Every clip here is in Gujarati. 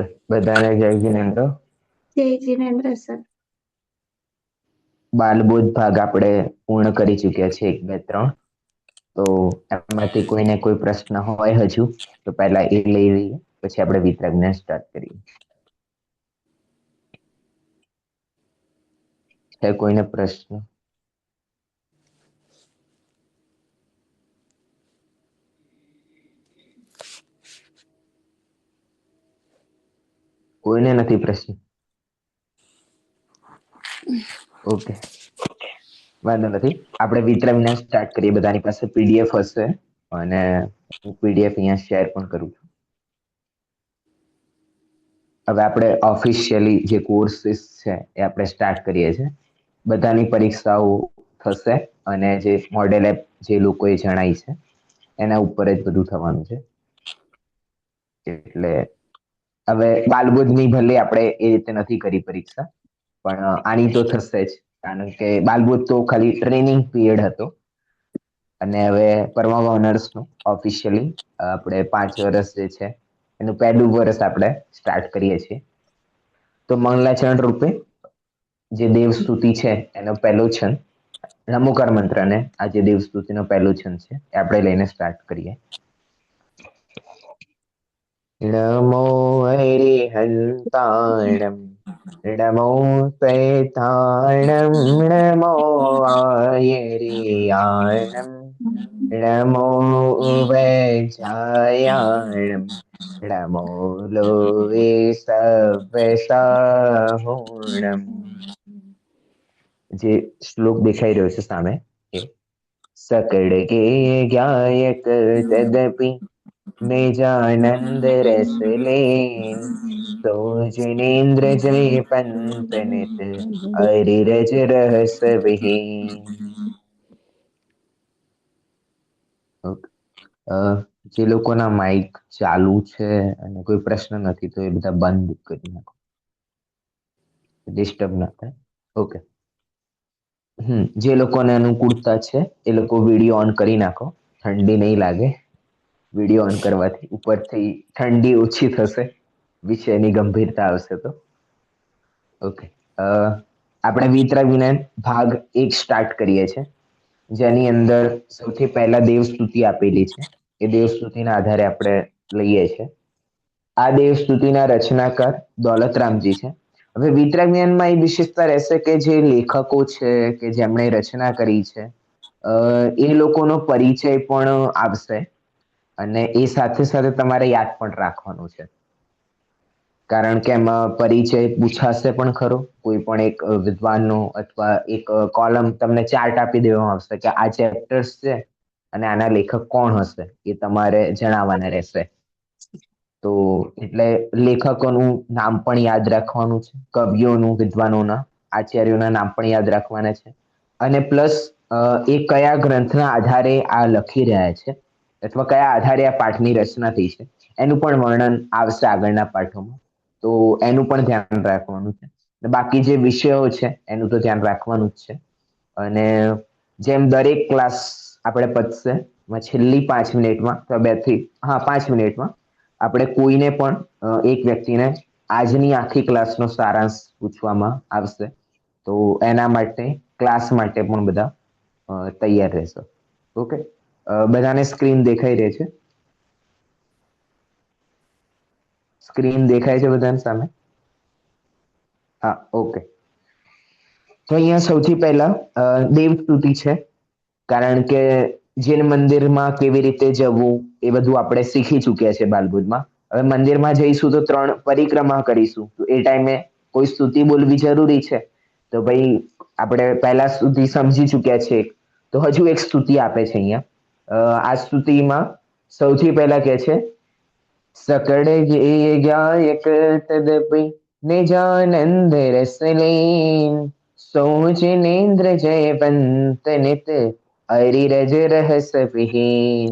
ઓકે, બધાને જય જિનેન્દ્ર. જય જીનેન્દ્ર સર. બાલબોધ ભાગ આપણે પૂર્ણ કરી ચુક્યા છે 1, 2, 3. તો એમાંથી કોઈને કોઈ પ્રશ્ન હોય હજુ તો પહેલા એ લઈ લઈએ, પછી આપણે વિતરકને સ્ટાર્ટ કરીએ. છે કોઈને પ્રશ્ન? કોઈને નથી પ્રશ્ન? ઓકે, વાંધો નથી. આપણે વિતરકને સ્ટાર્ટ કરીએ. બધાની પાસે પીડીએફ હશે અને હું પીડીએફ અહીંયા શેર પણ કરું છું. હવે આપણે ઓફિશિયલી જે કોર્સીસ છે એ આપણે સ્ટાર્ટ કરીએ છીએ. બધાની પરીક્ષાઓ થશે અને જે મોડેલ એપ જે લોકોએ જણાઈ છે એના ઉપર જ બધું થવાનું છે. એટલે હવે બાલબોધની ભલે આપણે એ રીતે નથી કરી પરીક્ષા, પણ આની તો થશે જ, કારણ કે બાલબોધ તો ખાલી ટ્રેનિંગ પીરિયડ હતો અને હવે પરમા ઓનર્સનું ઓફિશિયલી આપણે 5 વર્ષ જે છે એનું પહેલું વર્ષ આપણે સ્ટાર્ટ કરીએ છીએ. તો મંગલાચરણ રૂપે જે દેવસ્તુતિ છે એનો પહેલો છંદ, નમોકાર મંત્રને આ જે દેવસ્તુતિનો પહેલો છંદ છે એ આપણે લઈને સ્ટાર્ટ કરીએ. નમો હરિહંતાણમ નમો શૈતાણમ નમો આયરિયાણમ નમો વૈજાયાણમ નમો લોવે સવ્યસાહુણમ. જે શ્લોક દેખાઈ રહ્યો છે સામે એ સકડ કે ગાયક તદપી નિજાનંદ રસ લેન તો જિનેન્દ્ર જય પંત નિત અરિરજ રહસ વિહીન. જે લોકોના માઇક ચાલુ છે અને કોઈ પ્રશ્ન નથી તો એ બધા બંધ કરી નાખો, ડિસ્ટર્બ ના થાય. ઓકે, જે લોકોને અનુકૂળતા છે એ લોકો વિડીયો ઓન કરી નાખો, ઠંડી નહીં લાગે. વિડીયો ઓન કરવાથી ઉપરથી ઠંડી ઓછી થશે, વિષયની ગંભીરતા આવશે તો. ઓકે, આપણે વિતરક વિનય ભાગ 1 સ્ટાર્ટ કરીએ છીએ, જેની અંદર સૌથી પહેલા દેવસ્તુતિ આપેલી છે. એ દેવસ્તુતિના આધારે આપણે લઈએ છીએ. આ દેવસ્તુતિના રચનાકાર દોલતરામજી છે. હવે વિતરક વિનયમાં એ વિશેષતા રહેશે કે જે લેખકો છે કે જેમણે રચના કરી છે એ લોકોનો પરિચય પણ આવશે અને એ સાથે સાથે તમારે યાદ પણ રાખવાનું છે, કારણ કે એમાં પરિચય પૂછાશે પણ ખરો. કોઈ પણ એક વિદ્વાનનો અથવા એક કોલમ તમને ચાર્ટ આપી દેવામાં આવશે કે આ ચેપ્ટર્સ છે અને આના લેખક કોણ હશે એ તમારે જણાવવાના રહેશે. તો એટલે લેખકોનું નામ પણ યાદ રાખવાનું છે, કવિઓનું, વિદ્વાનોના, આચાર્યોના નામ પણ યાદ રાખવાના છે, અને પ્લસ એ કયા ગ્રંથના આધારે આ લખી રહ્યા છે અથવા કયા આધારે આ પાઠની રચના થઈ છે એનું પણ વર્ણન આવશે આગળના પાઠોમાં. તો એનું પણ ધ્યાન રાખવાનું છે. બાકી જે વિષયો છે એનું તો ધ્યાન રાખવાનું જ છે. અને જેમ દરેક ક્લાસ આપણે પતશે છેલ્લી 5 મિનિટમાં અથવા 5 મિનિટમાં આપણે કોઈને પણ એક વ્યક્તિને આજની આખી ક્લાસનો સારાંશ પૂછવામાં આવશે. તો એના માટે ક્લાસ માટે પણ બધા તૈયાર રહેશો. ઓકે, બધાને સ્ક્રીન દેખાઈ રહી છે? સ્ક્રીન દેખાય છે બધાની સામે? હા, ઓકે. તો અહીંયા સૌથી પહેલા દેવસ્તુતિ છે, કારણ કે જીન મંદિરમાં કેવી રીતે જવું એ બધું આપણે શીખી ચૂક્યા છે બાલબુધમાં. હવે મંદિરમાં જઈશું તો 3 પરિક્રમા કરીશું, તો એ ટાઈમે કોઈ સ્તુતિ બોલવી જરૂરી છે. તો ભાઈ આપણે પહેલા સુધી સમજી ચૂક્યા છે, તો હજુ એક સ્તુતિ આપે છે અહીંયા. આ સ્તુતિમાં સૌથી પહેલા કે છે સકડ ગાયક તદપી નિજાનંદ રસ લેન સો જિનેન્દ્ર જયવંત નિત અરિરજ રહસ વિહીન.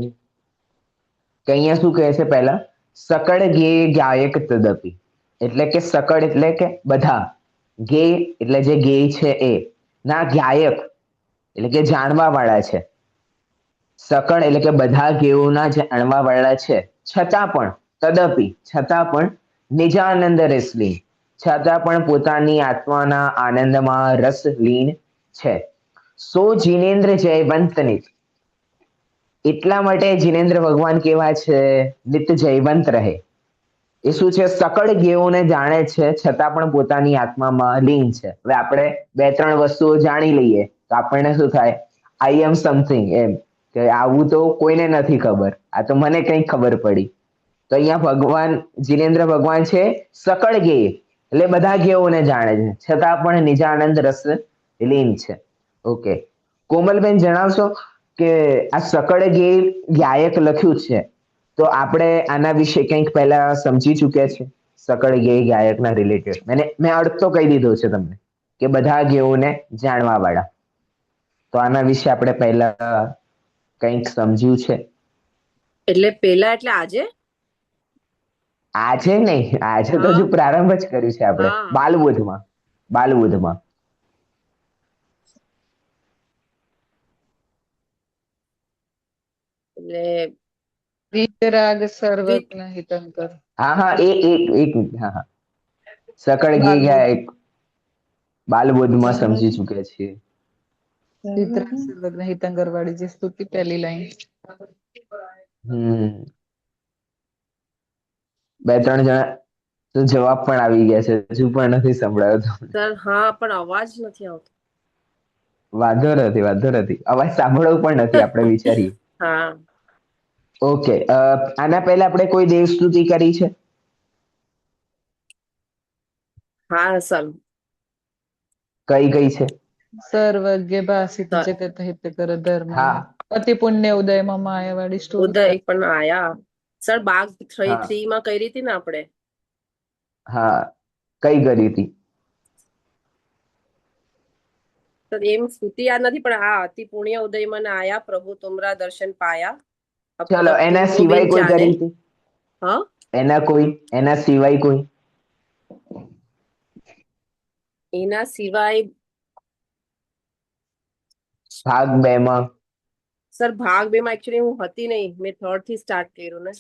કે અહીંયા શું કહે છે પહેલા? સકળ ગે ગાયક તદપી, એટલે કે સકળ એટલે કે બધા, ગે એટલે જે ગે છે એ, ના ગાયક એટલે કે જાણવા વાળા છે. સકળ એટલે કે બધા ગેયોના જાણવા વાળા છે, છતાં પણ તદપી છતાં પણ નિજાનંદ રસલીન, છતાં પણ પોતાની આત્માના આનંદમાં રસલીન છે. સો જીનેન્દ્ર જયવંતનિત, એટલા માટે જીનેન્દ્ર ભગવાન કેવા છે? નિત્ય જયવંત રહે. એ શું છે? સકળ ગેયોને જાણે છે, છતાં પણ પોતાની આત્મામાં લીન છે. હવે આપણે બે ત્રણ વસ્તુઓ જાણી લઈએ તો આપણને શું થાય? આઈ એમ સમથિંગ, એમ કે આવું તો કોઈને નથી ખબર, આ તો મને કંઈક ખબર પડી. તો અહીંયા ભગવાન જીનેન્દ્ર ભગવાન છે સકળ ગેય, એટલે બધા ગેયોને જાણે છે, છતાં પણ નિજાનંદ રસ લીન છે. ઓકે, કોમલબેન જણાવશો કે આ સકળ ગેય ગાયક લખ્યું છે, તો આપણે આના વિશે કંઈક પહેલા સમજી ચૂક્યા છે? સકળ ગેય ગાયકના રિલેટેડ મેં અર્થ તો કહી દીધો છે તમને કે બધા ગેયોને જાણવા વાળા. તો આના વિશે આપણે પહેલા કંઈક સમજ્યું છે? એટલે પેલા એટલે આજે? આજે નહીં, આજે તો હજુ પ્રારંભ જ કર્યું છે આપણે. બાલબુધમાં એટલે વીતરાગ સર્વજ્ઞ હિતંકર. હા એક મિનિટ. હા સકળ ગેય ગાયક બાલબુધમાં સમજી ચૂક્યા છીએ. વીતરાગ સર્વજ્ઞ હિતંકર વાળી જે સ્તુતિ પહેલી લાઈન. બે ત્રણ જણા તો જવાબ પણ આવી ગયા છે, હજુ પણ નથી સંભળાયો તમને. સર હા, પણ અવાજ નથી આવતો. વાંધો નથી, અવાજ સાંભળવો પણ નથી, આપણે વિચારીએ. હા ઓકે, આના પહેલા આપણે કોઈ દેવ સ્તુતિ કરી છે? હા સર. કઈ છે? સર્વજ્ઞ ભાસિત જગત હિતકર ધર્મ. હા, અતિ પુણ્ય ઉદયમાં માયા વાળી સ્ટોરી. ઉદય પણ આયા સર. બાગ હા. 3 માં કરી હતી ને આપણે? હા, કઈ કરી હતી? સર એમ સ્તુતિ યાદ નથી, પણ આ અતિ પુણ્ય ઉદયમાં આયા, પ્રભુ તુમરા દર્શન પાયા. ચલો, એના સિવાય કોઈ કરી હતી? હા, એના સિવાય કોઈ? એના સિવાય ભાગ 2 માં? સર ભાગ 2 માં એકચ્યુઅલી હું હતી નહીં, મેં 3rd થી સ્ટાર્ટ કર્યું ને,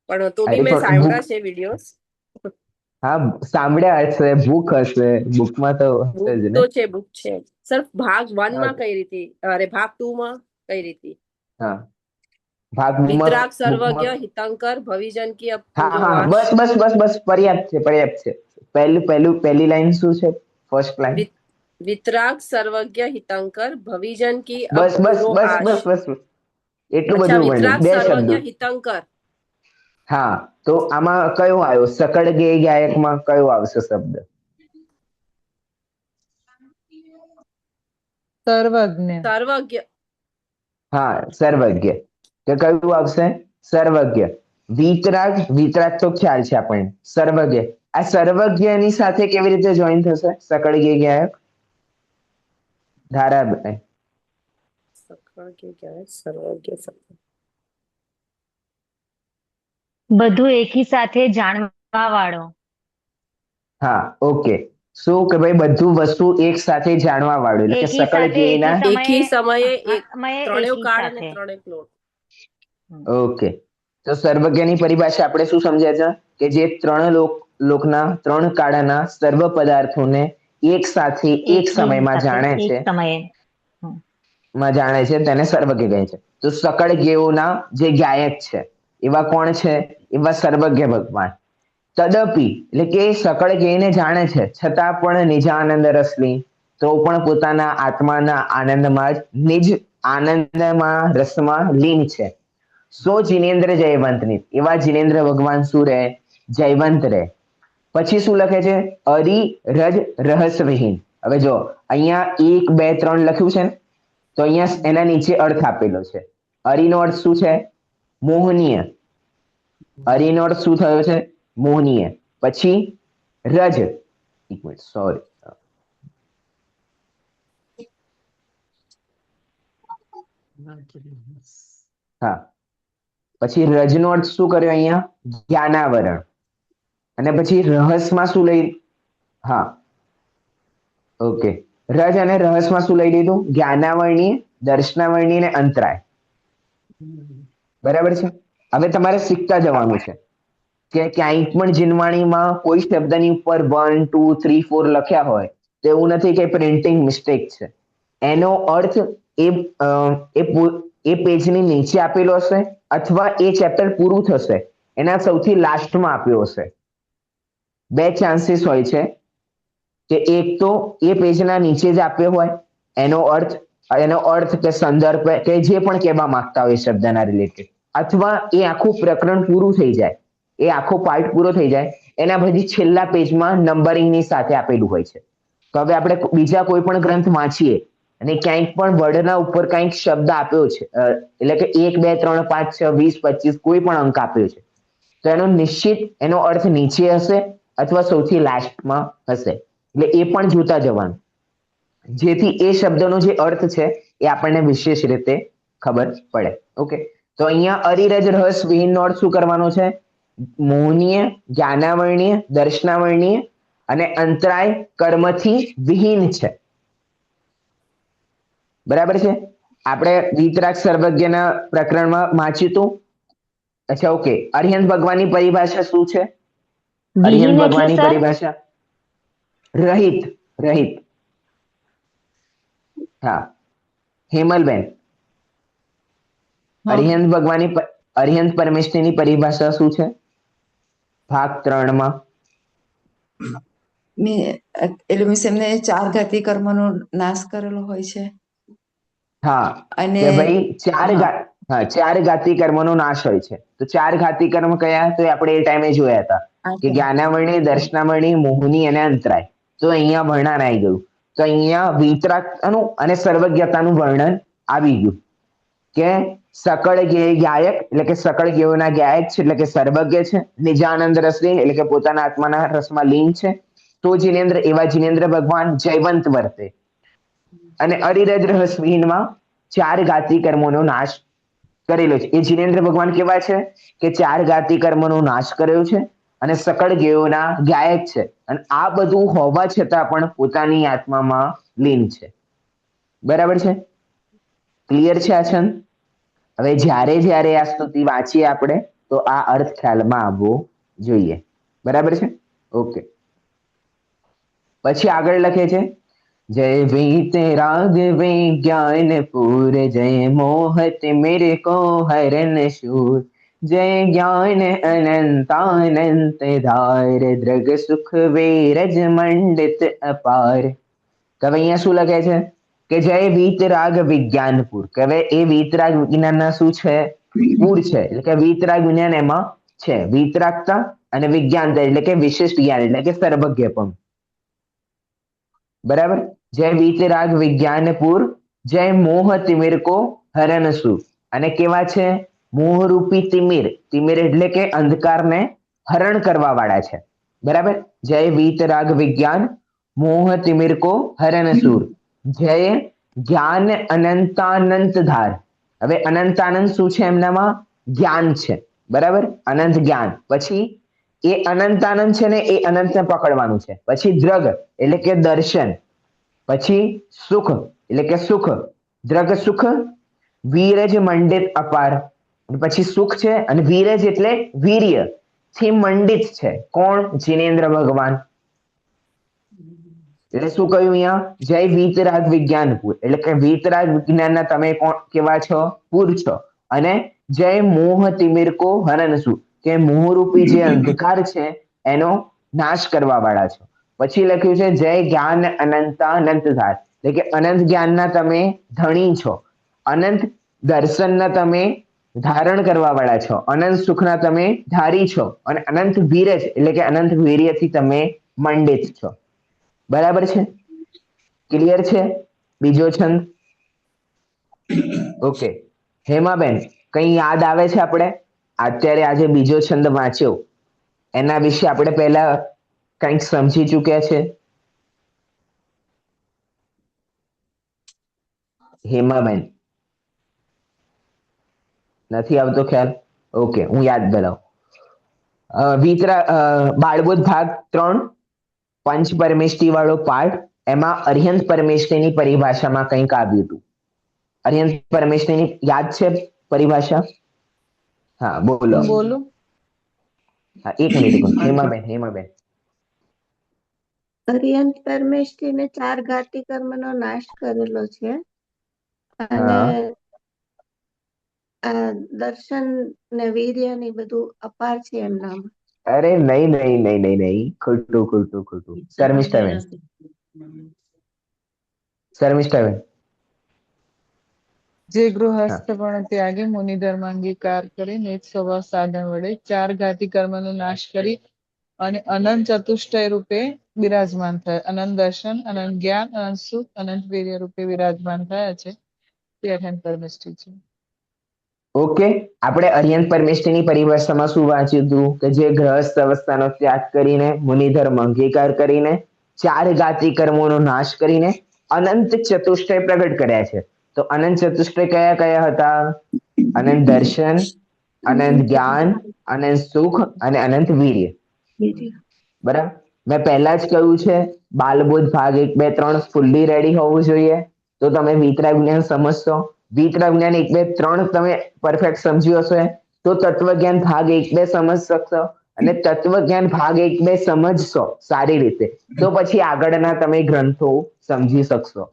પણ તો બી અરે મેં પણ સાંભળ્યા છે વિડીયોઝ. હા, સાંભળ્યા હશે, બુક હશે, બુકમાં તો હશે બુક જ તો ને. છે, બુક છે સર. ભાગ 1 માં Okay. કઈ રીતે? અરે ભાગ 2 માં કઈ રીતે? હા, ભાગ 2 માં વિતરાગ સર્વજ્ઞ બુકમાં. હિતંકર ભવિજન કી અબ હા પૂજો હા, વાસ. બસ પર્યાપ્ત છે. પહેલી લાઈન શું છે? First line. વિતરાગ સર્વજ્ઞ હિતંકર ભવિજન કી અબ બસ પૂરો આશ. એટલું અચ્છા, બધું વિતરાગ વર્ણ્યું, 2 શબ્દો. સર્વજ્ઞ હિતંકર. હા, તો આમાં કયો આવ્યો? સકળ ગેય ગાયકમાં કયો આવશે શબ્દ? સર્વજ્ઞ. હા, સર્વજ્ઞ. તો કયું આવશે? સર્વજ્ઞ. વિતરાગ તો ખ્યાલ છે આપણને. સર્વજ્ઞ, આ સર્વજ્ઞની સાથે કેવી રીતે જોઈન થશે સકળ ગેય ગાયક? ધારાબેન. સકળ કે કહેવાય સર્વજ્ઞ શબ્દ. બધું એકી સાથે જાણવા વાળો. હા, ઓકે. શું કે ભાઈ બધું વસ્તુ એક સાથે જાણવા વાળું, એટલે કે એકી સકળ સાથે, ગેયના. એકી સમયે એક ત્રણેય એકી કાળ અને સાથે. ત્રણેય ક્લોટ. ઓકે, તો સર્વજ્ઞની પરિભાષા આપણે શું સમજ્યા છે? કે જે ત્રણ લોકના ત્રણ કાળના સર્વ પદાર્થોને એક સાથે એક સમયમાં જાણે એક છે, સમયે. તેને સર્વજ્ઞ કહે છે. તો સકળ ગેયોના જે ગાયક છે એવા કોણ છે? એવા સર્વજ્ઞ ભગવાન. તદપી, એટલે કે સકળ ગેયને જાણે છે, છતાં પણ નિજાનંદ રસલી, તો પણ પોતાના આત્માના આનંદમાં જ નિજ આનંદમાં રસમાં લીન છે. સો જીનેન્દ્ર જયવંતની, એવા જીનેન્દ્ર ભગવાન શું રહે? જયવંત રહે. પછી શું લખે છે? અરી રજ રહસ્યહીન. હવે જો અહીંયા 1 2 3 લખ્યું છે ને, તો અહીંયા એના નીચે અર્થ આપેલો છે. અરીનો અર્થ શું છે? મોહનીય. અરીનો અર્થ શું થયો છે? મોહનીય. પછી રજ, એક મિનિટ, સોરી. હા, પછી રજનો અર્થ શું કર્યો અહીંયા? જ્ઞાનાવરણ. અને પછી રહસમાં શું લઈ? હા, ઓકે. રજ અને રહસમાં શું લઈ લીધું? જ્ઞાનાવરણીય, દર્શનાવરણીય અને અંતરાય. બરાબર છે? હવે તમારે શીખતા જવાનું છે. કે ક્યાંય પણ જીનવાણીમાં કોઈ શબ્દની ઉપર 1 2 3 4 લખ્યા હોય તો એવું નથી કે પ્રિન્ટિંગ મિસ્ટેક છે. એનો અર્થ એ એ પેજની નીચે આપેલો હશે અથવા એ ચેપ્ટર પૂરું થશે એના સૌથી લાસ્ટમાં આપ્યો હશે. બે ચાન્સીસ હોય છે કે એક તો એ પેજના નીચે જ આપ્યો હોય એનો અર્થ કે સંદર્ભ કે જે પણ કહેવા માંગતા હોય શબ્દના રિલેટેડ, અથવા એ આખું પ્રકરણ પૂરું થઈ જાય, એ આખો પાર્ટ પૂરો થઈ જાય એના પછી છેલ્લા પેજમાં નંબરિંગની સાથે આપેલું હોય છે. તો હવે આપણે બીજા કોઈ પણ ગ્રંથ વાંચીએ અને ક્યાંક પણ વર્ડના ઉપર કંઈક શબ્દ આપ્યો છે, એટલે કે 1 2 3 5 6 20 25 કોઈ પણ અંક આપ્યો છે, તો એનો નિશ્ચિત એનો અર્થ નીચે હશે અથવા સૌથી લાસ્ટમાં હશે. એટલે એ પણ જોતા જવાનું, જેથી એ શબ્દનો જે અર્થ છે એ આપણને વિશેષ રીતે ખબર પડે. ઓકે, તો અહીંયા અરિરજ રહસ વિહીનનો અર્થ શું કરવાનો છે? મોહનીય, જ્ઞાનાવર્ણીય, દર્શનાવર્ણીય અને અંતરાય કર્મથી વિહીન છે. બરાબર છે? આપણે વિતરાગ સર્વજ્ઞના પ્રકરણમાં વાંચ્યું હતું. અચ્છા, ઓકે. અરિહંત ભગવાનની પરિભાષા શું છે? અરિહંત વિહીન એટલે ભગવાનની સર પરિભાષા રહિત. રહિત. હા, હેમલબેન, હા. અરિહંત પરમેશ્વરીની પરિભાષા શું છે? ભાગ 3 માં એટલે મીન્સ એમને 4 ઘાતી કર્મનો નાશ કરેલો હોય છે. હા, અને કે ભાઈ હા. ચાર ઘાતી કર્મનો નાશ હોય છે. તો 4 ઘાતી કર્મ કયા? તો આપણે એ ટાઈમે જોયા હતા કે જ્ઞાનાવર્ણી, દર્શનાવર્ણી, મોહની અને અંતરાય. તો અહીંયા વર્ણન આવી ગયું. તો અહીંયા વિતરાગતાનું અને સર્વજ્ઞતાનું વર્ણન આવી ગયું કે સકળ ગાયક એટલે કે સકળ જ્ઞેયોના ગાયક છે, એટલે કે સર્વજ્ઞ છે. નિજાનંદ રસલીન એટલે કે પોતાના આત્માના રસમાં લીન છે. તો જીનેન્દ્ર એવા જીનેન્દ્ર ભગવાન જયવંત વર્તે. અને અરિરજ રહસ વિહીનમાં 4 ઘાતી કર્મોનો નાશ કરેલો છે. એ જીનેન્દ્ર ભગવાન કેવા છે કે 4 ઘાતી કર્મનો નાશ કર્યો છે અને સકળ જ્ઞેયોના ગાયક છે, અને આ બધું હોવા છતાં પણ પોતાની આત્મામાં લીન છે. બરાબર છે? ક્લિયર છે આ છંદ? હવે જ્યારે આ સ્તુતિ વાંચીએ આપણે તો આ અર્થ ખ્યાલમાં આવવો જોઈએ. બરાબર છે? ઓકે. પછી આગળ લખે છે जय वीत राग विज्ञान पूर जय मोहत मेरे को हरन शूर जय ज्ञान अनंतानंत धार द्रग सुख वेरज मंडित अपार. હવે અહીંયા શું લખે છે કે જય વીતરાગ વિજ્ઞાનપુર. કે હવે એ વીતરાગ વિજ્ઞાનના શું છે? પૂર છે. એટલે કે વીતરાગ વિજ્ઞાન એમાં છે. વીતરાગતા અને વિજ્ઞાનતા એટલે કે વિશેષ જ્ઞાન એટલે કે સર્વજ્ઞપણું. બરાબર? જય વીતરાગ વિજ્ઞાનપુર જય મોહ તિમિર કો હરન સુ. અને કેવા છે? મોહરૂપી તિમિર. તિમિર એટલે કે અંધકારને હરણ કરવા વાળા છે. બરાબર? જય વીતરાગ વિજ્ઞાન મોહ તિમિર કો હરન સુર જય જ્ઞાન અનંતાનંત ધાર. હવે અનંતાનંદ શું છે? એમનામાં જ્ઞાન છે. બરાબર? અનંત જ્ઞાન. પછી એ અનંતાનંદ છે ને એ અનંતને પકડવાનું છે. પછી દ્રગ એટલે કે દર્શન. પછી સુખ એટલે કે સુખ, દ્રગ સુખ, વીરજ મંડિત અપાર. પછી સુખ છે અને વીરજ એટલે વીર્ય થી મંડિત છે. કોણ? જીનેન્દ્ર ભગવાન. એટલે શું કહ્યું અહીંયા? જય વીતરાગ વિજ્ઞાનપુર એટલે કે વીતરાગ વિજ્ઞાનના તમે કોણ કેવા છો? પૂર છો. અને જય મોહ તિમિર કો હરન સુ, કે મોહરૂપી જે અંધકાર છે એનો નાશ કરવા વાળા છો. પછી લખ્યું છે જય જ્ઞાન અનંતાનંત ધાર એટલે કે અનંત જ્ઞાનના તમે ધણી છો. અનંત દર્શનના તમે ધારણ કરવા વાળા છો. અનંત સુખના તમે ધારી છો. અને અનંત વીરજ એટલે કે અનંત વીર્યથી તમે મંડિત છો. બરાબર છે? ક્લિયર છે? બીજો છંદ. ઓકે. હેમાબેન, કઈ યાદ આવે છે? આપણે અત્યારે આજે બીજો છંદ વાંચ્યો એના વિશે આપણે પહેલા કંઈક સમજી ચૂક્યા છે? હેમાબેન, નથી આવતો ખ્યાલ? ઓકે, હું યાદ દિલાવું. બાળબોધ ભાગ 3 પંચ પરમેષ્ઠી વાળો પાઠ, એમાં અરિહંત પરમેષ્ઠીની પરિભાષામાં કંઈક આવ્યું હતું. અરિહંત પરમેષ્ઠીની યાદ છે પરિભાષા? હા, બોલો. બોલો. હા, એક મિનિટ. હેમાબેન અરિયંત પરમેષ્ઠીને 4 ઘાતી કર્મનો નાશ કરેલો છે અને હા. આ દર્શન ને વીર્ય ને બધું અપાર છે એમનામાં. અરે નહીં. ખોટું. શર્મિષ્ઠાબેન. જે હા. ગૃહસ્થ પણ ત્યાગી મુનિ ધર્મ અંગીકાર કરી નિજ સ્વભાવ સાધન વડે 4 ઘાતી કર્મનો નાશ કરી અને અનંત ચતુષ્ટય રૂપે બિરાજમાન થયા. અનંત દર્શન, અનંત જ્ઞાન, અનંત સુખ, અનંત વીર્ય રૂપે વિરાજમાન થયા છે. તે અરિહંત પરમેષ્ઠી છે. ઓકે, આપણે અરિહંત પરમેષ્ઠીની પરિભાષામાં શું વાંચ્યું હતું કે જે ગ્રહસ્થ અવસ્થાનો ત્યાગ કરીને મુનિધર્મ અંગીકાર કરીને 4 ઘાતી કર્મોનો નાશ કરીને અનંત ચતુષ્ટય પ્રગટ કર્યા છે. તો અનંત ચતુષ્ટય કયા હતા? અનંત દર્શન, અનંત જ્ઞાન, અનંત સુખ અને અનંત વીર્ય. બરાબર. મેં પહેલા જ કહ્યું છે બાલબોધ ભાગ 1, 2, 3 ફૂલ્લી રેડી હોવું જોઈએ. તો તમે વિતરાગ જ્ઞાન સમજશો. વિતરાગ જ્ઞાન 1, 2, 3 તમે પરફેક્ટ સમજ્યું હશે તો તત્વજ્ઞાન ભાગ 1, 2 સમજ શકશો. અને તત્વજ્ઞાન ભાગ 1, 2 સમજશો સારી રીતે તો પછી આગળના તમે ગ્રંથો સમજી શકશો.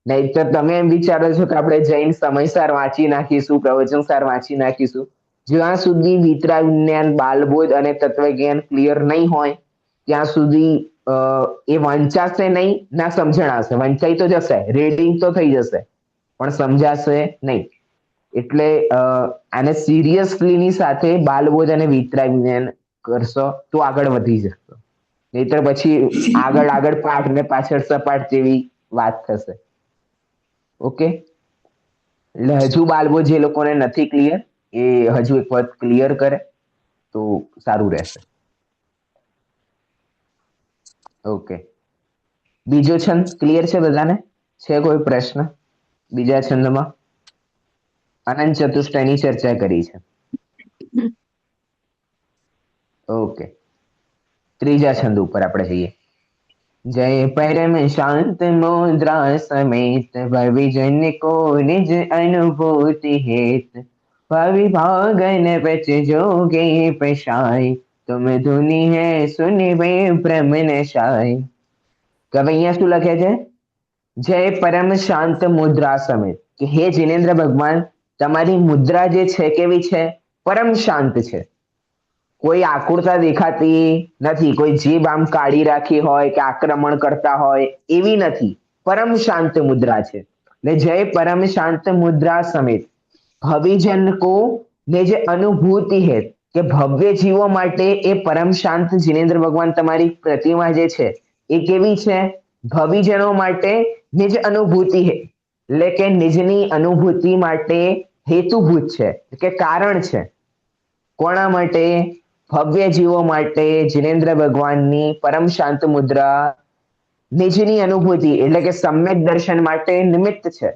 નહીં તો તમે એમ વિચારો છો કે આપણે જૈન સમયસાર વાંચી નાખીશું, પ્રવચનસાર વાંચી નાખીશું. જ્યાં સુધી વિતરાગ જ્ઞાન, બાલબોધ અને તત્વજ્ઞાન ક્લિયર નહીં હોય ત્યાં સુધી એ વંચાશે નહીં, ના સમજણાશે. વંચાઈ તો જશે, રીડિંગ તો થઈ જશે પણ સમજાશે નહીં. એટલે આને સિરિયસલી સાથે બાલબોધ અને વિતરાગ જ્ઞાન કરશો તો આગળ વધી જશો. નહીતર પછી આગળ પાઠ ને પાછળ સપાટ જેવી વાત થશે. ઓકે, એટલે હજુ બાલબોધ જે લોકોને નથી ક્લિયર એ હજુ એક વખત ક્લિયર કરે તો સારું રહેશે. ઓકે, બીજો છંદ ક્લિયર છે બધાને? છે કોઈ પ્રશ્ન? બીજા છંદમાં અનંત ચતુષ્ટયની ચર્ચા કરી છે. ઓકે, ત્રીજા છંદ ઉપર આપણે જઈએ. જય પરમ શાંત મુદ્રા સમેત ભવિજન કો નિજ અનુભૂતિ હેત ભવિભાગન પચ જોગે પશાય तुम धुनि है सुनि वे ब्रह्म नशाय. કે અહીંયા શું લખે છે? જય પરમ શાંત મુદ્રા સમેત, કે હે જિનેન્દ્ર ભગવાન તમારી મુદ્રા જે છે કેવી છે? પરમ શાંત છે. કોઈ આકુરતા દેખાતી નથી, કોઈ જીભ આમ કાઢી રાખી હોય કે આક્રમણ કરતા હોય એવી નથી. પરમ શાંત મુદ્રા છે. ને જય પરમ શાંત મુદ્રા સમેત ભવિજન કો ને જે અનુભૂતિ હે, કે ભવ્ય જીવો માટે એ પરમ શાંત જિનેન્દ્ર ભગવાન તમારી પ્રતિમા જે છે એ કેવી છે? ભવિજનો માટે નિજ અનુભૂતિ હે, એટલે કે નિજની અનુભૂતિ માટે હેતુભૂત છે કે કારણ છે. કોના માટે? ભવ્ય જીવો માટે જિનેન્દ્ર ભગવાનની પરમ શાંત મુદ્રા નિજની અનુભૂતિ એટલે કે સમ્યક દર્શન માટે નિમિત્ત છે.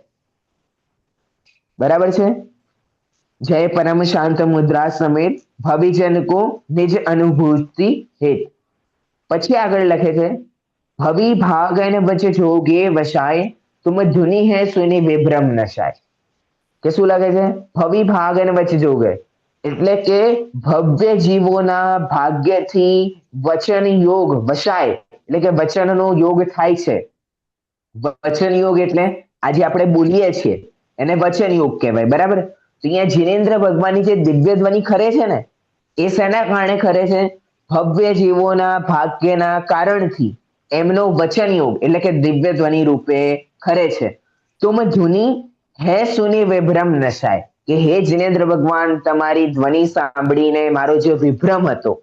બરાબર છે? જય પરમ શાંત મુદ્રા સમેત ભવિજન કો નિજ અનુભૂતિ હેત. પછી આગળ લખે છે ભવિ ભાગન વચ જોગે વસાય તુમ ધુની હે સુની વિભ્રમ નશાય. કે શું લખે છે? ભવિ ભાગન વચ જોગે, એટલે કે ભવ્ય જીવોના ભાગ્યથી વચન યોગ વસાય, એટલે કે વચનનો યોગ થાય છે. વચન યોગ એટલે આજે આપણે બોલીએ છીએ એને વચન યોગ કહેવાય. બરાબર? તો અહીંયા જિનેન્દ્ર ભગવાનની જે દિવ્ય ધ્વનિ ખરે છે ને એ શેના કારણે ખરે છે? ભવ્ય જીવોના ભાગ્યના કારણથી એમનો વચન યોગ એટલે કે દિવ્ય ધ્વનિ રૂપે ખરે છે. તુમ ધુની હે સુની વિભ્રમ નશાય, કે હે જિનેન્દ્ર ભગવાન તમારી ધ્વનિ સાંભળીને મારો જે વિભ્રમ હતો,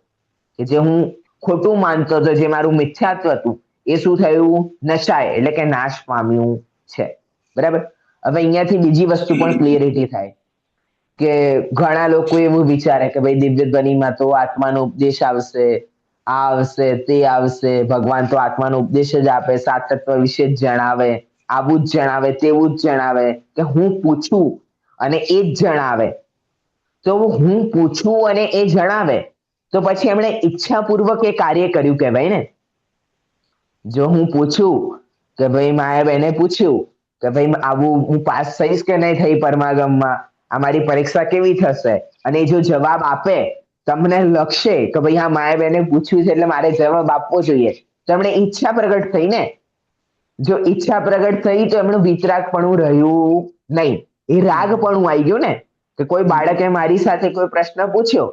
કે જે હું ખોટું માનતો હતો, જે મારું મિથ્યાત્વ હતું એ શું થયું? નશાય એટલે કે નાશ પામ્યું છે. બરાબર? હવે અહીંયાથી બીજી વસ્તુ પણ ક્લિયરિટી થાય કે ઘણા લોકો એવું વિચારે કે ભાઈ દિવ્ય ધ્વનિમાં તો આત્માનો ઉપદેશ આવશે, આ આવશે, તે આવશે, ભગવાન તો આત્માનો ઉપદેશ જ આપે, સાત તત્વ વિશે જ જણાવે, આવું જ જણાવે, તેવું જ જણાવે, કે હું પૂછું અને એ જ જણાવે. તો હું પૂછું અને એ જણાવે તો પછી એમણે ઈચ્છાપૂર્વક એ કાર્ય કર્યું કહેવાય ને. જો હું પૂછું કે ભાઈ માયાબેને પૂછ્યું કે ભાઈ આવું હું પાસ થઈશ કે નહીં થઈ પરમાગમમાં, અમારી પરીક્ષા કેવી થશે, અને જો જવાબ આપે તમને લખશે કે ભાઈ હા માયાબેને પૂછ્યું છે એટલે મારે જવાબ આપવો જોઈએ, તો એમણે ઈચ્છા પ્રગટ થઈ ને. જો ઈચ્છા પ્રગટ થઈ તો એમનું વિતરાગપણું રહ્યું નહીં, એ રાગપણું આવી ગયું ને. કે કોઈ બાળકે મારી સાથે કોઈ પ્રશ્ન પૂછ્યો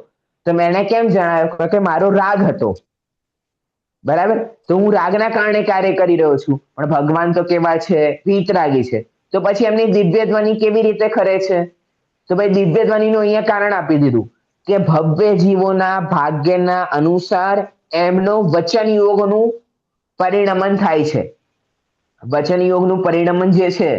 તો મેં એને કેમ જણાવ્યો કે મારો રાગ હતો, બરાબર. તો હું રાગના કારણે કાર્ય કરી રહ્યો છું, પણ ભગવાન તો કેવા છે, વિતરાગી છે. તો પછી એમની દિવ્ય ધ્વનિ કેવી રીતે ખરે છે? તો ભાઈ દિવ્ય ધ્વનિનું અહીંયા કારણ આપી દીધું કે ભવ્ય જીવોના ભાગ્યના અનુસાર એમનો વચન યોગનું પરિણમન થાય છે. વચન યોગનું પરિણમન જે છે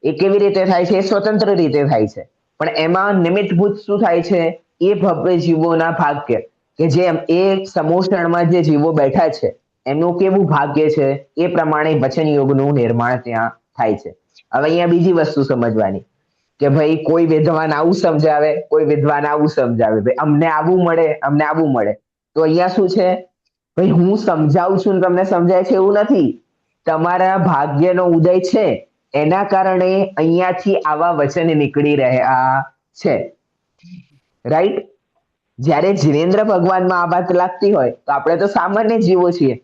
એ કેવી રીતે થાય છે? એ સ્વતંત્ર રીતે થાય છે, પણ એમાં નિમિત્તભૂત શું થાય છે? એ ભવ્ય જીવોના ભાગ્ય, કે જે એ સમોષણમાં જે જીવો બેઠા છે એમનું કેવું ભાગ્ય છે એ પ્રમાણે વચન યોગનું નિર્માણ ત્યાં થાય છે. હવે અહીંયા બીજી વસ્તુ સમજવાની કે ભાઈ કોઈ વિદ્વાન આવું સમજાવે, કોઈ વિદ્વાન આવું સમજાવે, ભાઈ અમને આવું મળે, અમને આવું મળે. તો અહીંયા શું છે? ભાઈ હું સમજાવું છું ને તમને સમજાય છે એવું નથી. તમારા ભાગ્યનો ઉદય છે એના કારણે અહીંયાથી આવા વચન નીકળી રહ્યા છે, રાઈટ. જ્યારે જીનેન્દ્ર ભગવાનમાં આ વાત લાગતી હોય તો આપણે તો સામાન્ય જીવો છીએ,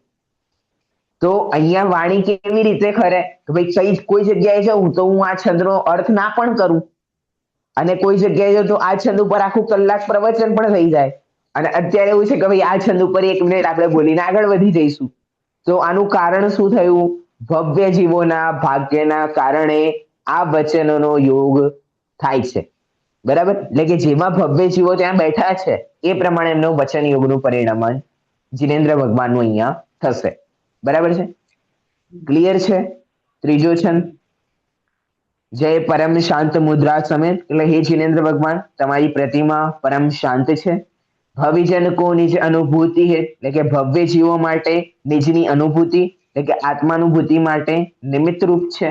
તો અહીંયા વાણી કેવી રીતે ખરે કે ભાઈ કોઈ જગ્યાએ જાઉં તો હું આ છંદનો અર્થ ના પણ કરું, અને કોઈ જગ્યાએ જાઉં તો આ છંદ ઉપર આખું કલાક પ્રવચન પણ થઈ જાય. અને અત્યારે એવું છે કે ભાઈ આ છંદ ઉપર 1 મિનિટ આપણે બોલીને આગળ વધી જઈશું. તો આનું કારણ શું થયું? ભવ્ય જીવોના ભાગ્યના કારણે આ વચનોનો યોગ થાય છે, બરાબર. એટલે કે જેમાં ભવ્ય જીવો ત્યાં બેઠા છે એ પ્રમાણે એમનું વચન યોગનું પરિણમન જીનેન્દ્ર ભગવાનનું અહીંયા થશે, બરાબર છે. ક્લિયર છે? ત્રીજો છંદ, જય પરમ શાંત મુદ્રા સમેત, એટલે હે જીનેન્દ્ર ભગવાન તમારી પ્રતિમા પરમ શાંત છે. ભવિજન કો નિજ અનુભૂતિ હે, એટલે કે ભવ્ય જીવો માટે નિજની અનુભૂતિ એટલે કે આત્માનુભૂતિ માટે નિમિત્ત રૂપ છે.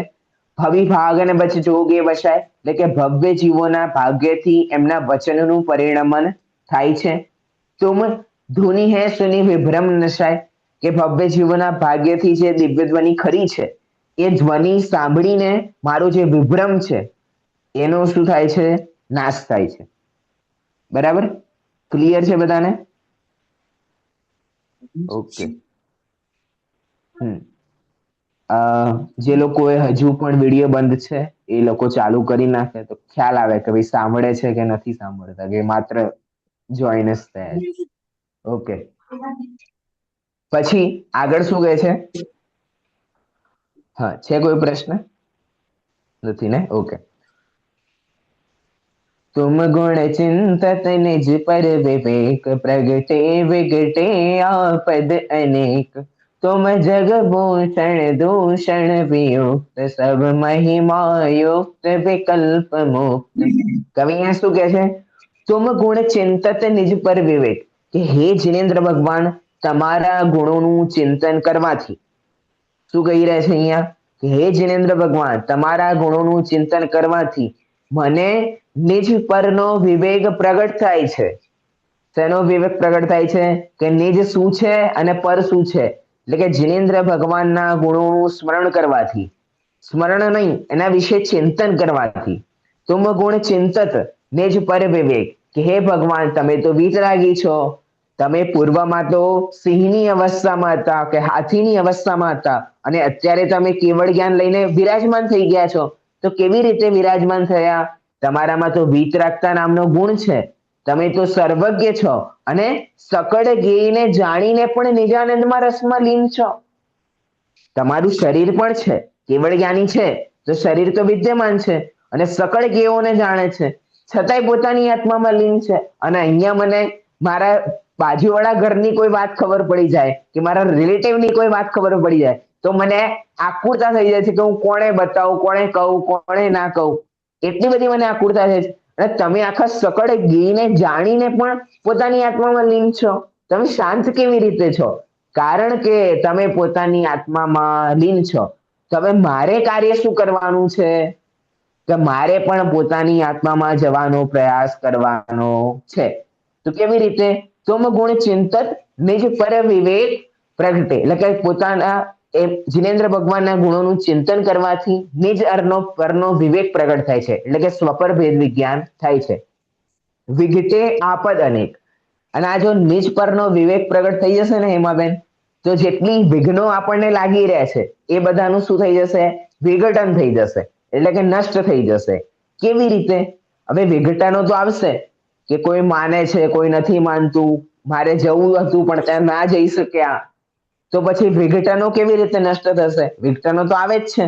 ભવિભાગ અને વચ જોગે વસાય, એટલે કે ભવ્ય જીવોના ભાગ્યથી એમના વચનનું પરિણમન થાય છે. તુમ ધુનિ હે સુની વિભ્રમ નશાય, કે ભવ્ય જીવોના ભાગ્યથી જે દિવ્ય ધ્વનિ ખરી છે એ ધ્વનિ સાંભળીને મારો જે વિભ્રમ છે એનો શું થાય છે? નાશ થાય છે, બરાબર. ક્લિયર છે બધાને? ઓકે. જે લોકોએ હજુ પણ વિડીયો બંધ છે એ લોકો ચાલુ કરી નાખે તો ખ્યાલ આવે કે ભાઈ સાંભળે છે કે નથી સાંભળતા, કે માત્ર જોઈન જ થયા છે. ઓકે, પછી આગળ શું કહે છે? હા, છે કોઈ પ્રશ્ન? નથી ને? ઓકે. तुम गुण चिंतत निज पर विवेक, प्रगटे विगटे आपद अनेक, तुम जग भूषण दूषण वियुक्त, सब महिमा युक्त विकल्प मुक्त. कवि यहाँ શું કહે છે? तुम गुण चिंतत निज पर विवेक, કે હે જીનેન્દ્ર ભગવાન તમારા ગુણોનું ચિંતન કરવાથી, શું કહી રહ્યા છે અહીંયા? કે હે જીનેન્દ્ર ભગવાન તમારા ગુણોનું ચિંતન કરવાથી મને નિજ પરનો વિવેક પ્રગટ થાય છે. શેનો વિવેક પ્રગટ થાય છે? કે નિજ શું છે અને પર શું છે, એટલે કે જીનેન્દ્ર ભગવાનના ગુણોનું સ્મરણ કરવાથી, સ્મરણ નહીં એના વિશે ચિંતન કરવાથી. તુમ ગુણ ચિંતત નિજ પર વિવેક, કે હે ભગવાન તમે તો વિતરાગી છો, તમે પૂર્વમાં તો સિંહની અવસ્થામાં હતા કે હાથીની અવસ્થામાં હતા અને અત્યારે તમે કેવળ જ્ઞાન લઈને વિરાજમાન થઈ ગયા છો. તો કેવી રીતે વિરાજમાન થયા? તમારામાં તો વિતરાગતા નામનો ગુણ છે, તમે તો સર્વજ્ઞ છો અને સકળ જ્ઞેયને જાણીને પણ નિજાનંદમાં રસમાં લીન છો. તમારું શરીર પણ છે, કેવળ જ્ઞાની છે તો શરીર તો વિદ્યમાન છે અને સકળ જ્ઞેયોને જાણે છે, છતાંય પોતાની આત્મામાં લીન છે. અને અહીંયા મને મારા બાજુવાળા ઘરની કોઈ વાત ખબર પડી જાય કે મારા રિલેટિવની કોઈ વાત ખબર પડી જાય તો મને આકુરતા થઈ જાય છે કે હું કોણે બતાવું, કોણે કહું, કોણે ના કહું, એટલી બધી મને આકુરતા છે. અને તમે આખા સકળ જ્ઞેયને જાણીને પણ પોતાની આત્મામાં લીન છો, તમે શાંત કેવી રીતે છો? કારણ કે તમે પોતાની આત્મામાં લીન છો. તમે મારે કાર્ય શું કરવાનું છે? કે મારે પણ પોતાની આત્મામાં જવાનો પ્રયાસ કરવાનો છે. તો કેવી રીતે? तुम गुण चिंतत निज पर विवेक प्रगटे, એટલે કે પોતાના જીનેન્દ્ર ભગવાનના ગુણોનું ચિંતન કરવાથી નિજ પરનો વિવેક પ્રગટ થાય છે, એટલે કે સ્વપર ભેદ વિજ્ઞાન થાય છે. વિઘટે આપદ અનેક, અને આ જો નિજ પરનો વિવેક પ્રગટ થઈ જશે ને હેમાબેન, તો જેટલી વિઘ્નો આપણને લાગી રહ્યા છે એ બધાનું શું થઈ જશે? વિઘટન થઈ જશે, એટલે કે નષ્ટ થઈ જશે. કેવી રીતે? હવે વિઘટનો તો આવશે કે કોઈ માને છે, કોઈ નથી માનતું, મારે જવું હતું પણ ત્યાં ના જઈ શક્યા, તો પછી વિઘટનો કેવી રીતે નષ્ટ થશે? વિઘટનો તો આવે જ છે.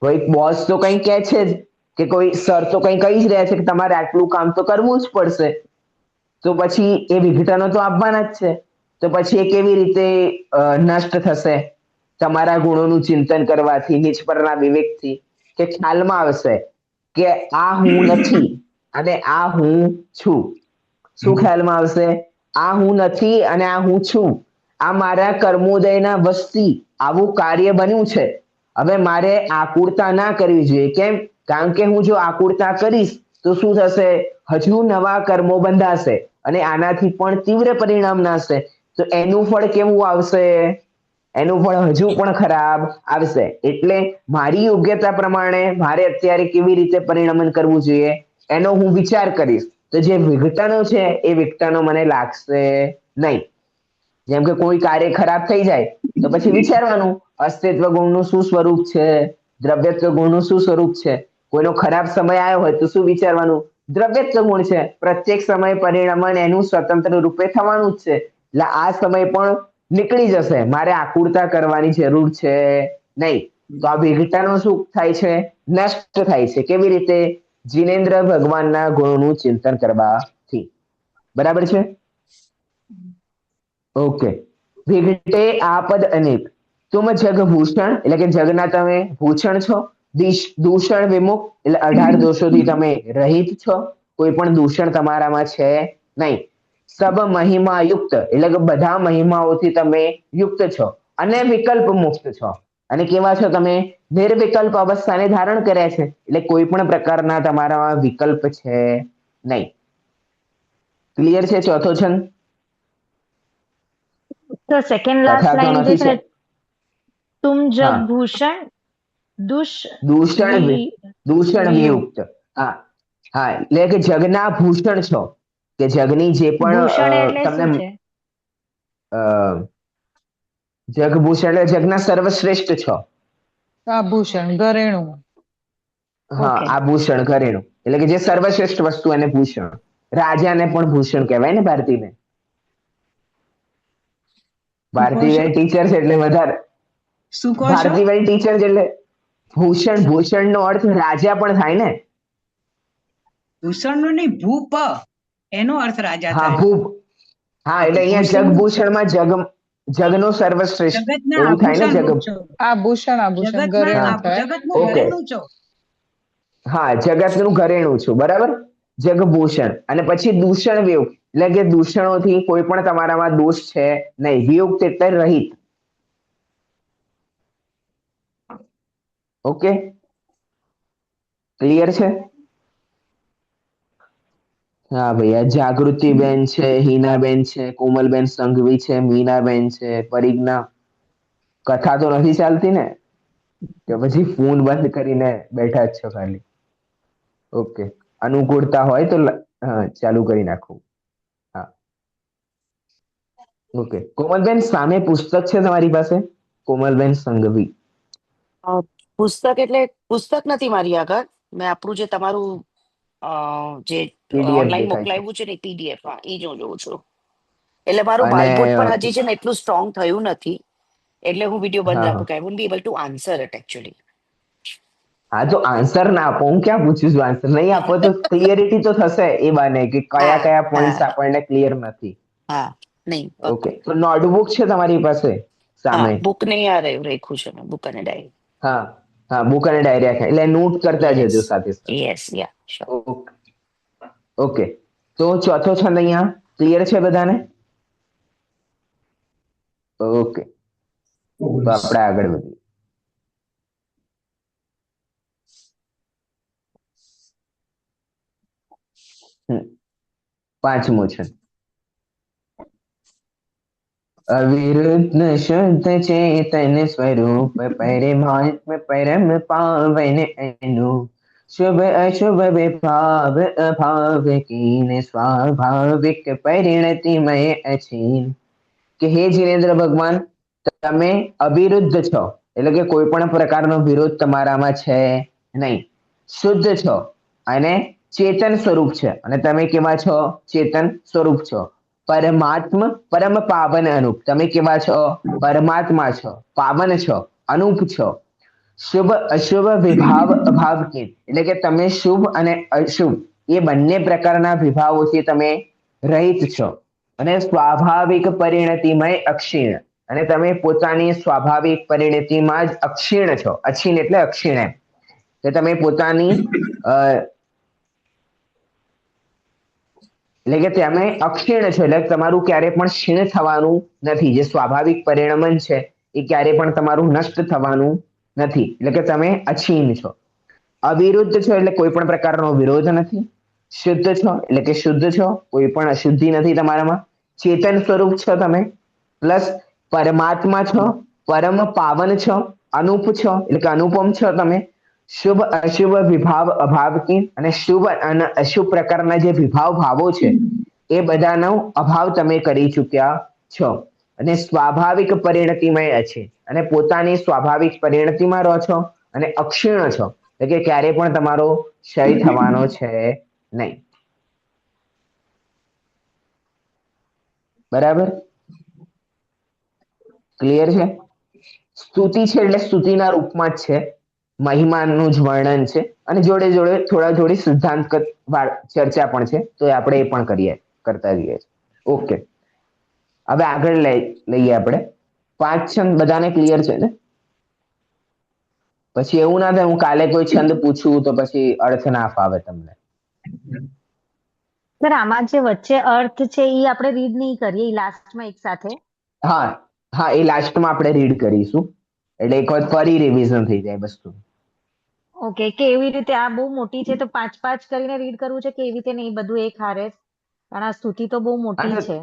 કોઈ બોસ તો કંઈ કહે છે જ, કે કોઈ સર તો કંઈ કહી જ રહ્યા છે કે તમારે આટલું કામ તો કરવું જ પડશે, તો પછી એ વિઘટનો તો આવવાના જ છે. તો પછી એ કેવી રીતે નષ્ટ થશે? તમારા ગુણોનું ચિંતન કરવાથી, નિજ પરના વિવેકથી, કે ખ્યાલમાં આવશે કે આ હું નથી અને આ હું છું. શું ખ્યાલમાં આવશે? આ હું નથી અને આ હું છું. આ મારા કર્મોદયના વશથી આવું કાર્ય બન્યું છે. હવે મારે આકુરતા ના કરવી જોઈએ. કેમ? કારણ કે હું જો આકુરતા કરીશ તો શું થશે? હજુ નવા કર્મો બંધાશે અને આનાથી પણ તીવ્ર પરિણામ નાશે. તો એનું ફળ કેવું આવશે? એનું ફળ હજુ પણ ખરાબ આવશે. એટલે મારી યોગ્યતા પ્રમાણે મારે અત્યારે કેવી રીતે પરિણમન કરવું જોઈએ એનો હું વિચાર કરીશ. તો જે વિઘટનો છે એ વિઘટનો મને લાગશે નહીં. જેમ કે કોઈ કાર્ય ખરાબ થઈ જાય તો પછી વિચારવાનું અસ્તિત્વ ગુણનું શું સ્વરૂપ છે, દ્રવ્યત્વ ગુણનું શું સ્વરૂપ છે. કોઈનો ખરાબ સમય આવ્યો હોય તો શું વિચારવાનું? દ્રવ્યત્વ ગુણ છે. પ્રત્યેક સમય પરિણમન એનું સ્વતંત્ર રૂપે થવાનું જ છે. એટલે આ સમય પણ નીકળી જશે. મારે આકુરતા કરવાની જરૂર છે નહીં. તો આ વિઘટનો શું થાય છે? નષ્ટ થાય છે. કેવી રીતે? જીનેન્દ્ર ભગવાનના ગુણોનું ચિંતન કરવાથી. બરાબર છે? ઓકે. વિઘટે આપદ અનેક તુમ જગભૂષણ, એટલે કે જગના તમે ભૂષણ છો. દૂષણ વિમુખ, એટલે 18 દોષોથી તમે રહિત છો. કોઈ પણ દૂષણ તમારામાં છે નહીં. સબ મહિમા યુક્ત, એટલે કે બધા મહિમાઓથી તમે યુક્ત છો અને વિકલ્પ મુક્ત છો. અને કેવા છો તમે? નિર્વિકલ્પ અવસ્થાને ધારણ કર્યા છે, એટલે કોઈ પણ પ્રકારના તમારામાં વિકલ્પ છે નહીં. ક્લિયર છે? ચોથો છંદ તો સેકન્ડ લાસ્ટ કથા તો લાઈન જે નથી છે છે. ને, તુમ હા, જગભૂષણ દુષ દૂષણ વિ દૂષણ વિયુક્ત. વિયુક્ત. હા હા, એટલે કે જગના ભૂષણ છો, કે જગની જે પણ ભૂષણ એટલે તમને શું છે? જગભૂષણ એટલે જગના સર્વશ્રેષ્ઠ છો. આભૂષણ, ઘરેણું. હા, ઓકે. આભૂષણ ઘરેણું, એટલે કે જે સર્વશ્રેષ્ઠ વસ્તુ એને ભૂષણ. રાજાને પણ ભૂષણ કહેવાય ને ભારતીને. ભારતીબેન ટીચર છે એટલે વધારે. શું કહો છો? ભારતીબેન ટીચર છે એટલે ભૂષણ, ભૂષણ નો અર્થ રાજા પણ થાય ને. ભૂષણનો નહીં, ભૂપ એનો અર્થ રાજા હા, થાય. ભૂપ. હા, એટલે અહીંયા ભૂષણ જગભૂષણમાં જગનો સર્વશ્રેષ્ઠ જગતના એવું થાય ને. આભૂષણ જગ રૂપ છો. આભૂષણ ઘરેણું થાય. જગતનું ઓકે. ઘરેણું છો. હા, જગતનું ઘરેણું છું. બરાબર. જગભૂષણ. અને પછી દૂષણ વિયુક્ત, એટલે કે દૂષણોથી કોઈ પણ તમારામાં દોષ છે નહીં. વિયુક્ત એટલે રહિત. ઓકે, ક્લિયર છે? હા ભાઈ, આ જાગૃતિબેન છે, હિનાબેન છે, કોમલબેન સંઘવી છે, મીનાબેન છે, પરિજ્ઞા. કથા તો નથી ચાલતી ને, કે પછી ફોન બંધ કરીને બેઠા જ છો ખાલી? ઓકે, અનુકૂળતા હોય તો હા ચાલુ કરી નાખું. હા, ઓકે. કોમલબેન, સામે પુસ્તક છે તમારી પાસે? કોમલબેન સંઘવી. પુસ્તક એટલે પુસ્તક નથી મારી આગળ. મેં આપણું જે તમારું જે પીડીએફ ઓનલાઈન દેખાય છે. મોકલાવ્યું છે ને પીડીએફ, એ જ હું જોઉં છું. એટલે મારું અને બાલપોટ પણ હજી છે ને એટલું સ્ટ્રોંગ થયું નથી, એટલે હું વિડીયો બંધ હા રાખું હા કે I want be able to answer it actually. હા, તો આન્સર ના આપો. હું ક્યાં પૂછું છું? આન્સર નહીં આપો તો ક્લિયરિટી તો થશે એ બાને, કે કયા હા કયા પોઈન્ટ્સ હા આપણને ક્લિયર નથી. હા, નહીં ઓકે, પાક્કું. તો નોટબુક છે તમારી પાસે હા, સામે? બુક નહીં આ રહ્યું રેખું છે મેં, બુક અને ડાયરી. હા હા, બુક અને ડાયરી રાખે, એટલે નોટ કરતા યસ જજો સાથે સાથે. યસ, યા શ્યોર. ઓકે ઓકે, તો ચોથો છંદ અહીંયા ક્લિયર છે બધાને? ઓકે, તો આપણે આગળ વધીએ. પાંચમો છે. અવિરુદ્ધ શુદ્ધ ચેતન સ્વરૂપ પરમાત્મ પરમ પાવન એનું શુભ અશુભ વિભાવ અભાવિકીને સ્વાભાવિક પરિણતિમય અછીન. કે હે જીનેન્દ્ર ભગવાન, તમે અવિરુદ્ધ છો, એટલે કે કોઈ પણ પ્રકારનો વિરોધ તમારામાં છે નહીં, શુદ્ધ છો અને ચેતન સ્વરૂપ છે. અને તમે કેવા છો? ચેતન સ્વરૂપ છો. પરમાત્મ પરમ પાવન અનુપ, તમે કેવા છો? પરમાત્મા છો, પાવન છો, અનુપ છો. શુભ અશુભ વિભાવ અભાવકીન, એટલે કે તમે શુભ અને અશુભ એ બંને પ્રકારના વિભાવોથી તમે રહિત છો. અને સ્વાભાવિક પરિણતિમય અક્ષીણ, અને તમે પોતાની સ્વાભાવિક પરિણતિમાં જ અક્ષીણ છો. અક્ષીણ એટલે અક્ષીણ એમ કે તમે પોતાની એટલે કે તમે અક્ષીણ છો, એટલે તમારું ક્યારે પણ ક્ષીણ થવાનું નથી. જે સ્વાભાવિક પરિણમન છે એ ક્યારે પણ તમારું નષ્ટ થવાનું નથી, એટલે કે તમે અક્ષીણ છો. અવિરુદ્ધ છો એટલે કોઈ પણ પ્રકારનો વિરોધ નથી. શુદ્ધ છો એટલે કે શુદ્ધ છો, કોઈ પણ અશુદ્ધિ નથી તમારામાં. ચેતન સ્વરૂપ છો તમે, પ્લસ પરમાત્મા છો, પરમ પાવન છો, અનુપ છો એટલે કે અનુપમ છો તમે. શુભ અશુભ વિભાવ અભાવકી, અને શુભ અને અશુભ પ્રકારના જે વિભાવ ભાવો છે એ બધાનો અભાવ તમે કરી ચૂક્યા છો. અને સ્વાભાવિક પરિણતિમય છે, અને પોતાની સ્વાભાવિક પરિણતિમાં રહો છો, અને અક્ષીણ છો એટલે કે ક્યારે પણ તમારો ક્ષય થવાનો છે નહીં. બરાબર? ક્લિયર છે? સ્તુતિ છે એટલે સ્તુતિના રૂપમાં જ છે, મહિમાનું જ વર્ણન છે, અને જોડે જોડે થોડા થોડી સિદ્ધાંત ચર્ચા પણ છે, તો આપણે એ પણ કરતા રહીએ છીએ. ઓકે, હવે આગળ લઈએ આપણે. 5 છંદ બધાને ક્લિયર છે ને? પછી એવું ના થાય હું કાલે કોઈ છંદ પૂછું તો પછી અર્થ ના ફાવે તમને. સર આમાં જે વચ્ચે અર્થ છે એ આપણે રીડ નહીં કરીએ, એ લાસ્ટમાં એક સાથે. હા હા, એ લાસ્ટમાં આપણે રીડ કરીશું, એટલે એક વખત ફરી રિવિઝન થઈ જાય વસ્તુ. ઓકે, કે એવી રીતે આ બહુ મોટી છે તો 5-5 કરીને રીડ કરવું છે, કે એવી રીતે નહીં બધું એક હારે? કારણ આ સ્તુતિ તો બહુ મોટી છે.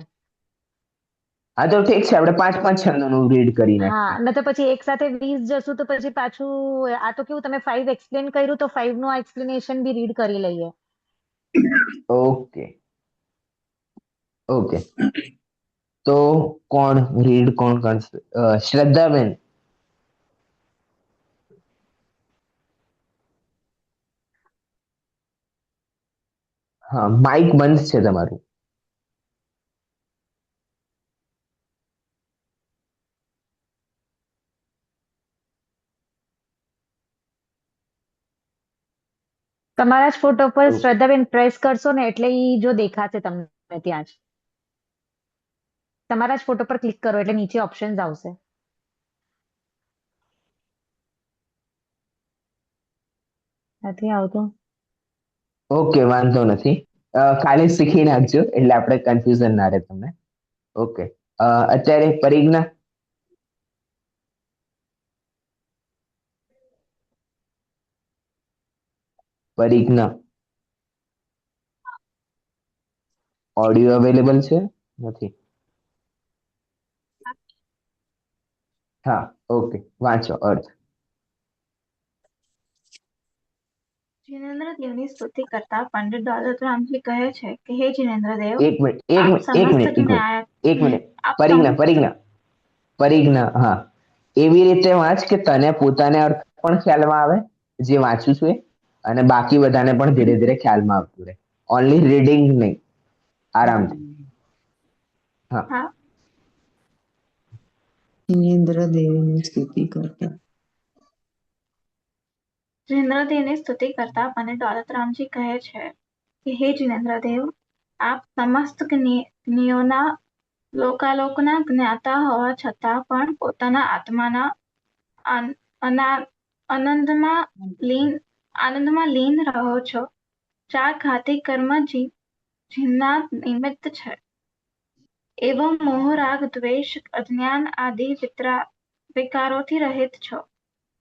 હા તો ઠીક છે, આપણે 5-5 છંદોનું રીડ કરી નાખીએ. હા, ને તો પછી એક સાથે 20 જશું તો પછી પાછું આ તો કેવું, તમે 5 એક્સપ્લેન કર્યું તો 5 નું આ એક્સપ્લેનેશન બી રીડ કરી લઈએ. ઓકે ઓકે, તો કોણ રીડ કોણ કરશે? શ્રદ્ધાબેન. હા, માઇક બંધ છે તમારું. તમારા જ ફોટો પર શ્રદ્ધાબેન પ્રેસ કરશો ને એટલે ઈ જો દેખાશે તમને ત્યાં જ. તમારા જ ફોટો પર ક્લિક કરો એટલે નીચે ઓપ્શન્સ આવશે. નથી આવતું? ઓકે, વાંધો નથી. ખાલી શીખી નાખજો એટલે આપણે કન્ફ્યુઝન ના રહે તમને. ઓકે, અત્યારે પરિજ્ઞા. પરિજ્ઞા, ઓડિયો અવેલેબલ છે? નથી? હા, ઓકે, વાંચો અર્થ. जिनेन्द्र देवની સ્તુતિ કરતા પંડિત દોલતરામજી કહે છે કે હે જીનેન્દ્ર દેવ, એક મિનિટ એક આપ મિનિટ એક સમસ્ત મિનિટ એક મિનિટ ન્યાય એક મિનિટ. આપ પરિજ્ઞા સમસ્ત પરિજ્ઞા પરિજ્ઞા, હા, એવી રીતે વાંચ કે તને પોતાને અર્થ પણ ખ્યાલમાં આવે જે વાંચું છું એ, અને બાકી બધાને પણ ધીરે ધીરે ખ્યાલમાં આવતું રહે. ઓનલી રીડિંગ નહીં, આરામથી. હા, હા ઇન્દ્ર દેવની સ્તુતિ કરતા. जिनेन्द्र देवની સ્તુતિ કરતા પંડિત દોલતરામજી કહે છે કે હે જીનેન્દ્ર દેવ, આપ સમસ્ત જ્ઞાનીઓના લોકાલોકના જ્ઞાતા હોવા છતાં પણ પોતાના આત્માના આનંદમાં લીન રહો છો. ચાર ઘાતી કર્મ જીવના નિમિત્ત છે. એવં મોહ રાગ દ્વેષ અજ્ઞાન આદિ વિકારોથી રહિત છો.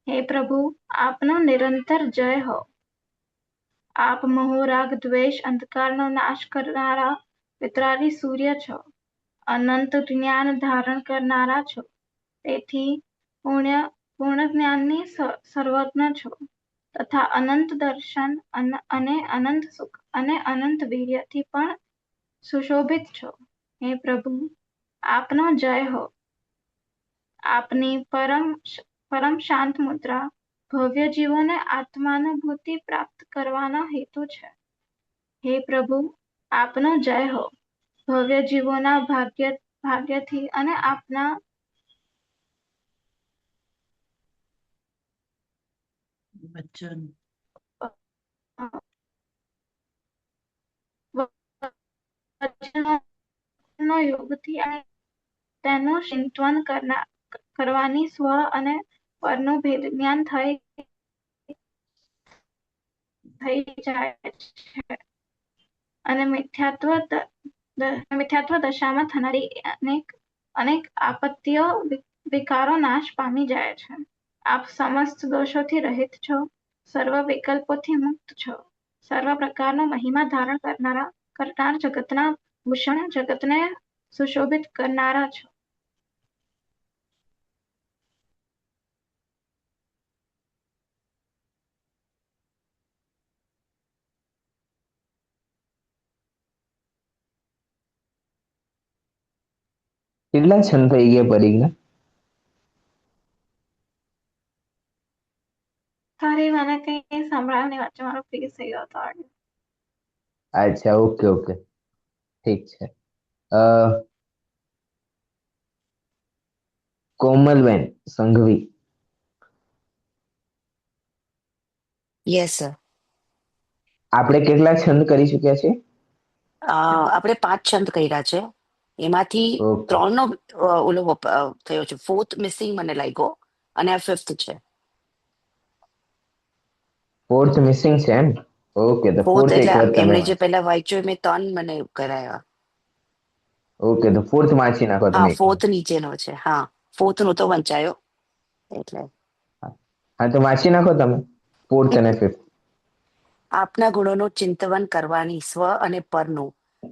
હે પ્રભુ, આપનો નિરંતર જય હો. આપ મોહ રાગ દ્વેષ અંધકારનો નાશ કરનારા વિતરાગી સૂર્ય છો. અનંત જ્ઞાન ધારણ કરનારા છો. તેથી પૂર્ણ જ્ઞાનની સર્વજ્ઞ છો. તથા અનંત દર્શન અને અનંત સુખ અને અનંત વીર્યથી પણ સુશોભિત છો. હે પ્રભુ, આપનો જય હો. આપની પરમ શાંત મુદ્રા ભવ્ય જીવોને આત્માનુભૂતિ પ્રાપ્ત કરવાનો હેતુ છે. હે પ્રભુ, આપનો જય હો. ભવ્ય જીવોના ભાગ્યથી અને આપના વચન વચનોનો યોગથી અને તેનું ચિંતન કરવાની સ્વ અને પરનું ભેદ જ્ઞાન થઈ જાય છે અને મિથ્યાત્વ દશામાં થનારી અનેક આપત્તિઓ વિકારો નાશ પામી જાય છે. આપ સમસ્ત દોષોથી રહિત છો, સર્વ વિકલ્પોથી મુક્ત છો, સર્વ પ્રકારનો મહિમા ધારણ કરનાર જગતના ભૂષણ, જગતને સુશોભિત કરનારા છો. કેટલા છંદ થઈ ગયા પરીઘના? સોરી, મને કઈ સંભળાયું નહીં વચ્ચે, મારો ફ્રીઝ થઈ ગયો હતો. અચ્છા, ઓકે ઓકે, ઠીક છે. અ કોમલબેન સંઘવી, યસ સર. આપણે કેટલા છંદ કરી ચુક્યા છે? આપણે 5 છંદ કર્યા છે. એમાંથી ઓકે, 3નો ઓલો થયો છે. 4th મિસિંગ મને લાગ્યો અને આ 5th છે. ફોર્થ મિસિંગ છે એમ? ઓકે, તો 4th ફોર્થ એક એટલે વાર તમે એમણે જે વાંચો. પહેલા વાંચ્યો મેં 3 મને કરાયા. ઓકે, તો ફોર્થ વાંચી નાખો હા, તમે એક વાર. 4th નીચેનો છે. હા, 4th નો તો વંચાયો એટલે. હા, તો વાંચી નાખો તમે ફોર્થ અને ફિફ્થ. આપના ગુણોનું ચિંતન કરવાની સ્વ અને પરનું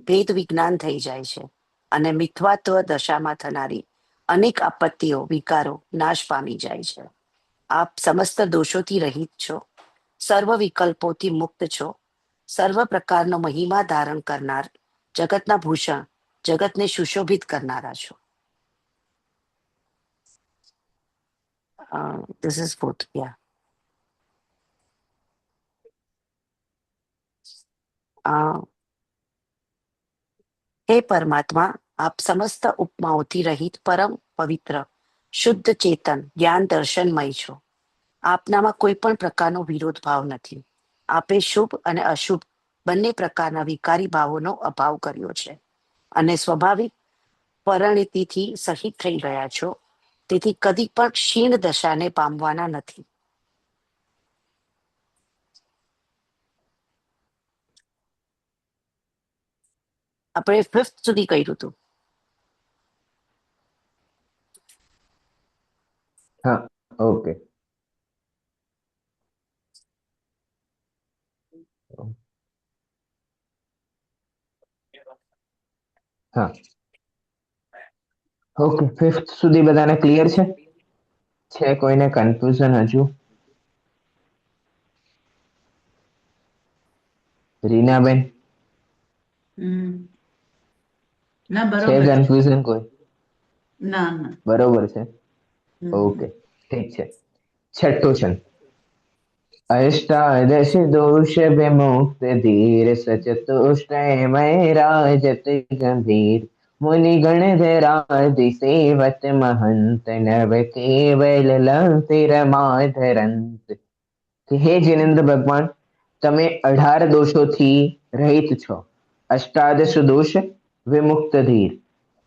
ભેદ વિજ્ઞાન થઈ જાય છે અને મિથ્વાત્વ દશામાં થનારી અનેક આપત્તિઓ વિકારો નાશ પામી જાય છે. આપ સમસ્ત દોષોથી રહિત છો, સર્વ વિકલ્પોથી મુક્ત છો, સર્વ પ્રકારનો મહિમા ધારણ કરનાર જગતના ભૂષણ, જગતને સુશોભિત કરનારા છો. This is fourth. યા. હે પરમાત્મા, આપ સમસ્ત ઉપમાઓથી રહિત પરમ પવિત્ર શુદ્ધ ચેતન જ્ઞાન દર્શનમય છો. આપનામાં કોઈ પણ પ્રકારનો વિરોધ ભાવ નથી. આપે શુભ અને અશુભ બંને પ્રકારના વિકારી ભાવોનો અભાવ કર્યો છે અને સ્વાભાવિક પરિણીતિથી સહિત થઈ ગયા છો. તેથી કદી પણ ક્ષીણ દશાને પામવાના નથી. આપણે 5th સુધી કર્યું હતું. હા, ઓકે. હા, ઓકે, ફિફ્થ સુધી બધાને ક્લિયર છે? છે કોઈને કન્ફ્યુઝન હજુ? રીનાબેન, ના, છે બરોબર છે. કન્ફ્યુઝન કોઈ? ના ના. બરોબર છે. હમ. ઓકે, ઠીક છે. છઠ્ઠો છંદ. अष्टादश दोष विमुक्त धीर सचतुष्टय मय राजत गंभीर मुनिगण धराधि सेवत महंत नव केवल लंतिर माधरंत. હે જિનેન્દ્ર ભગવાન, તમે 18 દોષોથી રહિત છો. અષ્ટાદશ દોષ વિમુક્ત ધીર,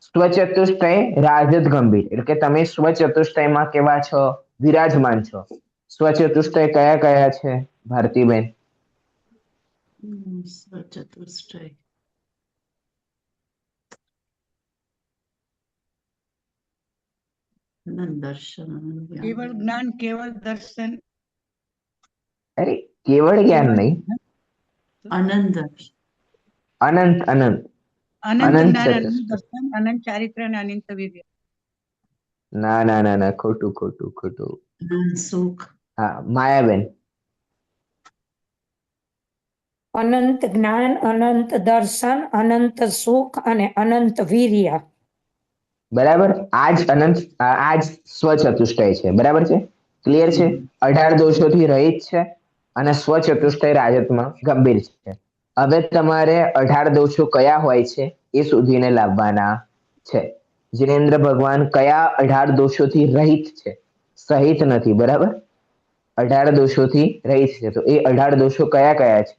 સ્વચતુષ્ટય રાજત ગંભીર, એટલે કે તમે સ્વચતુષ્ટયમાં કેવા છો? વિરાજમાન છો. સ્વચતુષ્ટય કયા કયા છે ભારતીબેન? ચતુષ્ટય દર્શન કેવળ જ્ઞાન, કેવળ દર્શન, અરે કેવળ જ્ઞાન નહીં, અનંત અનંત અનંત અનંત અનંત જ્ઞાન, અનંત ચતુષ્ટય. દર્શન, અનંત ચારિત્ર અને અનંત વિવેક, ના ના ના ના, ખોટું ખોટું ખોટું. અનંત સુખ. હા, માયાબેન. અનંત જ્ઞાન, અનંત દર્શન, અનંત સુખ અને અનંત વીર્ય. બરાબર, આ જ સ્વચતુષ્ટય છે. બરાબર છે, ક્લિયર છે. 18 દોષોથી રહિત છે અને સ્વચતુષ્ટય રાજતમાં ગંભીર છે. હવે તમારે 18 દોષો કયા હોય છે એ શોધીને લાવવાના છે. જીનેન્દ્ર ભગવાન કયા 18 દોષોથી રહિત છે, સહિત નથી. બરાબર, 18 દોષોથી રહિત છે, તો એ 18 દોષો કયા કયા છે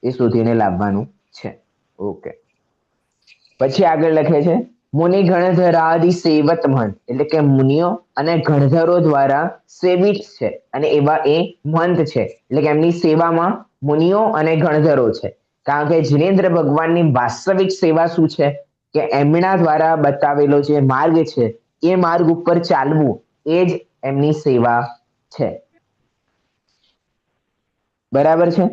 એ શોધીને લાવવાનું છે. ઓકે, પછી આગળ લખે છે મુનિ ગણધરાદિ સેવત મહંત, એટલે કે મુનિઓ અને ગણધરો દ્વારા સેવિત છે અને એવા એ મહંત છે, એટલે કે એમની સેવામાં મુનિઓ અને ગણધરો છે. કારણ કે જીનેન્દ્ર ભગવાનની વાસ્તવિક સેવા શું છે કે એમના દ્વારા બતાવેલો જે માર્ગ છે એ માર્ગ ઉપર ચાલવું એ જ એમની સેવા છે. બરાબર છે,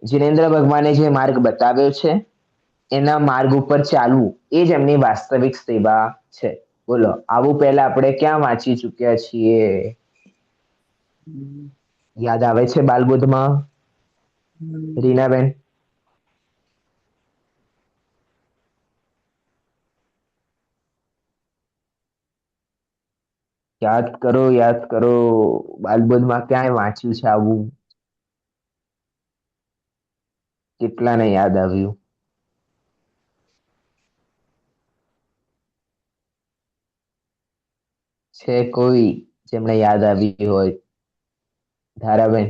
જીનેન્દ્ર ભગવાને જે માર્ગ બતાવ્યો છે એના માર્ગ ઉપર ચાલવું એ જ એમની વાસ્તવિક સેવા છે. બોલો, આવું પહેલા આપણે ક્યાં વાંચી ચુક્યા છીએ? યાદ આવે છે બાલબુદ્ધમાં? રીનાબેન યાદ કરો. બાલબુદ્ધમાં ક્યાંય વાંચ્યું છે આવું? કેટલાને યાદ આવ્યું? છે કોઈ જેમને યાદ આવી હોય? ધારાબેન,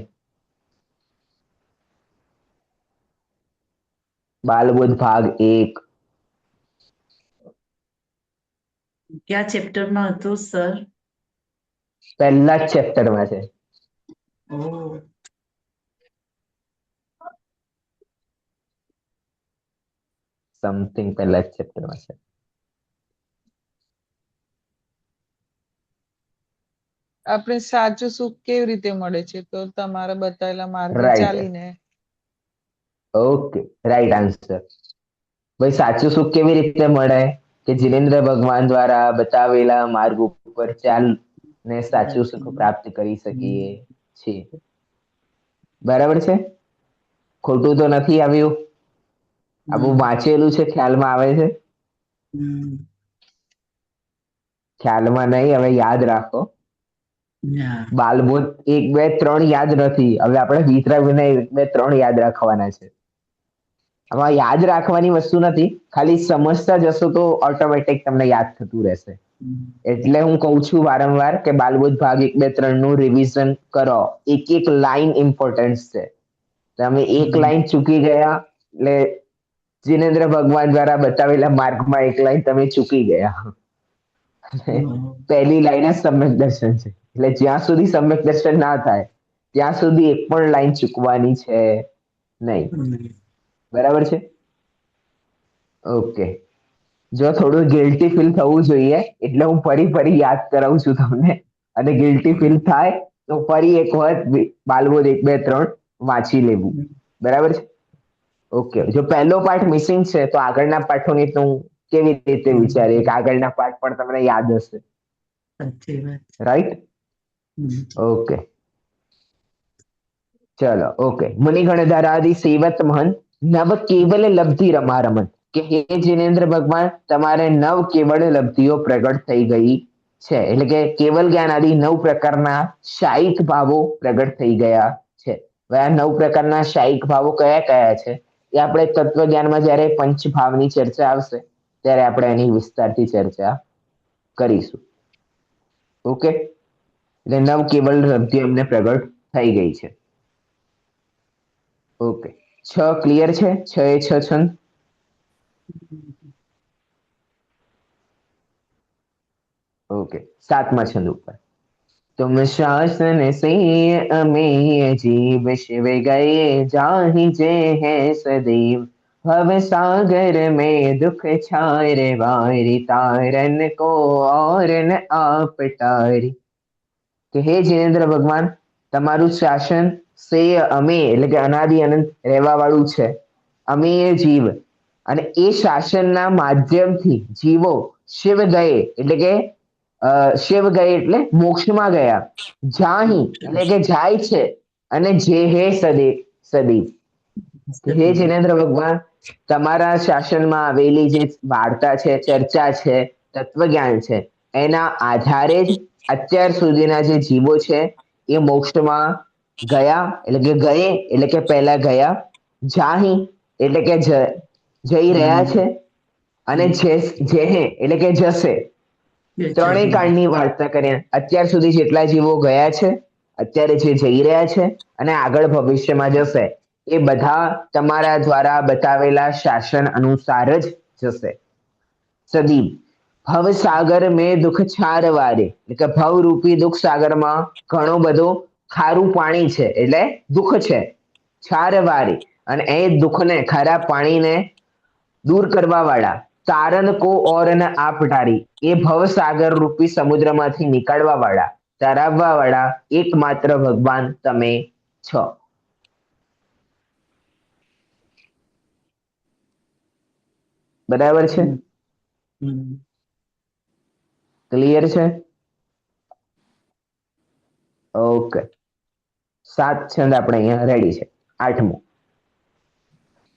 બાલબુદ્ધ ભાગ 1. કયા ચેપ્ટરમાં હતું સર? પહેલા જ ચેપ્ટરમાં છે. સમથિંગ પહેલા જ ચેપ્ટરમાં છે. આપણે સાચું સુખ કેવી રીતે મળે છે? તો તમારા બતાવેલા માર્ગે રાઈટ, ચાલીને. Okay, right answer. ભાઈ, સાચું સુખ કેવી રીતે મળે? કે જીનેન્દ્ર ભગવાન દ્વારા બતાવેલા માર્ગ ઉપર ચાલ ને સાચું સુખ પ્રાપ્ત કરી શકીએ છીએ. બરાબર છે, ખોટું તો નથી આવ્યું? આવું વાંચેલું છે, ખ્યાલમાં આવે છે? ખ્યાલમાં નહીં, હવે યાદ રાખો. બાલબુદ્ધ 1, 2, 3 યાદ નથી. હવે આપણે વિતરાગને 1, 2, 3 યાદ રાખવાના છે. આમાં યાદ રાખવાની વસ્તુ નથી, ખાલી સમજતા જશો તો ઓટોમેટિક તમને યાદ થતું રહેશે. એટલે હું કહું છું વારંવાર કે બાલબુદ્ધ ભાગ 1, 2, 3 નું રિવિઝન કરો. એક લાઈન ઇમ્પોર્ટન્સ છે. તમે એક લાઈન ચૂકી ગયા એટલે જીનેન્દ્ર ભગવાન દ્વારા બતાવેલા માર્ગમાં એક લાઈન તમે ચૂકી ગયા. પહેલી લાઈન જ સમ્યક દર્શન છે, એટલે જ્યાં સુધી સમ્યક દર્શન ના થાય ત્યાં સુધી એક પણ લાઈન ચૂકવાની છે નહીં. બરાબર છે, ઓકે. જો થોડું ગિલ્ટી ફીલ થવું જોઈએ એટલે હું ફરી યાદ કરાવું છું તમને, અને ગિલ્ટી ફીલ થાય તો ફરી એક વખત બાલબુદ્ધ 1, 2, 3 વાંચી લેવું. બરાબર છે, ઓકે. જો પહેલો પાઠ મિસિંગ છે તો આગળના પાઠોની તો હું કેવી રીતે વિચારીએ કે આગળના પાઠ પણ તમને યાદ હશે? Right, okay. ચલો, ઓકે. મુનિગણ ધરાદી સેવત મહંત નવ કેવલ લબ્ધિ રમારમન, કે હે જીનેન્દ્ર ભગવાન, તમારે નવ કેવળ લબ્ધિઓ પ્રગટ થઈ ગઈ છે. એટલે કે કેવલ જ્ઞાન આદિ 9 પ્રકારના શાયિક ભાવો પ્રગટ થઈ ગયા છે. હવે આ 9 પ્રકારના શાયિક ભાવો કયા કયા છે એ આપણે તત્વજ્ઞાનમાં જ્યારે પંચભાવની ચર્ચા આવશે ત્યારે આપણે એની વિસ્તારથી ચર્ચા કરીશું. ઓકે, એટલે 9 કેવળ લબ્ધિઓ અમને પ્રગટ થઈ ગઈ છે. ઓકે, 6 ક્લિયર છે? 6 એ 6 છંદ. ओके, 7वां छंद ऊपर। तुम शासन से अमे जीव शिव गए जाहि जे है सदैव, भव सागर में दुख छारे वारी तारन को और न आप टारी। કે હે જીનેન્દ્ર ભગવાન, તમારું શાસન સે અમે એટલે કે અનાદિ અનંત રહેવા વાળું છે. અમે એ જીવ, અને એ શાસનના માધ્યમથી જીવો શિવ ગયે એટલે કે શિવ ગયે એટલે મોક્ષમાં ગયા, જાહી એટલે કે જાય છે, અને જે હે સદૈવ હે જિનેન્દ્ર ભગવાન, તમારા શાસનમાં આવેલી જે વાર્તા છે, ચર્ચા છે, તત્વજ્ઞાન છે, એના આધારે જ અત્યાર સુધીના જે જીવો છે એ મોક્ષમાં ગયા, એટલે કે પહેલા ગયા, જાહી એટલે કે જઈ રહ્યા છે, અને જેહે એટલે કે જશે. ત્રણેય કાળની વાર્તા કરીએ. અત્યાર સુધી જેટલા જીવો ગયા છે, અત્યારે જે જઈ રહ્યા છે, અને આગળ ભવિષ્યમાં જશે, એ બધા તમારા દ્વારા બતાવેલા શાસન અનુસાર જ જશે. સદીપ ભવસાગર મેં દુઃખ છાર વારે, એટલે કે ભવરૂપી દુઃખ સાગરમાં ઘણો બધો ખારું પાણી છે, એટલે દુઃખ છે. છાર વારે, અને એ દુઃખને, ખારા પાણીને દૂર કરવા વાળા, તારન કો ઓર ન આપટારી, એ ભવસાગર રૂપી સમુદ્રમાંથી નીકાળવા વાળા, તરાવવા વાળા એકમાત્ર ભગવાન તમે છો. બરાબર છે? ક્લિયર છે? ઓકે. 7 છંદ આપણે અહીંયા રેડી છે. 8મો.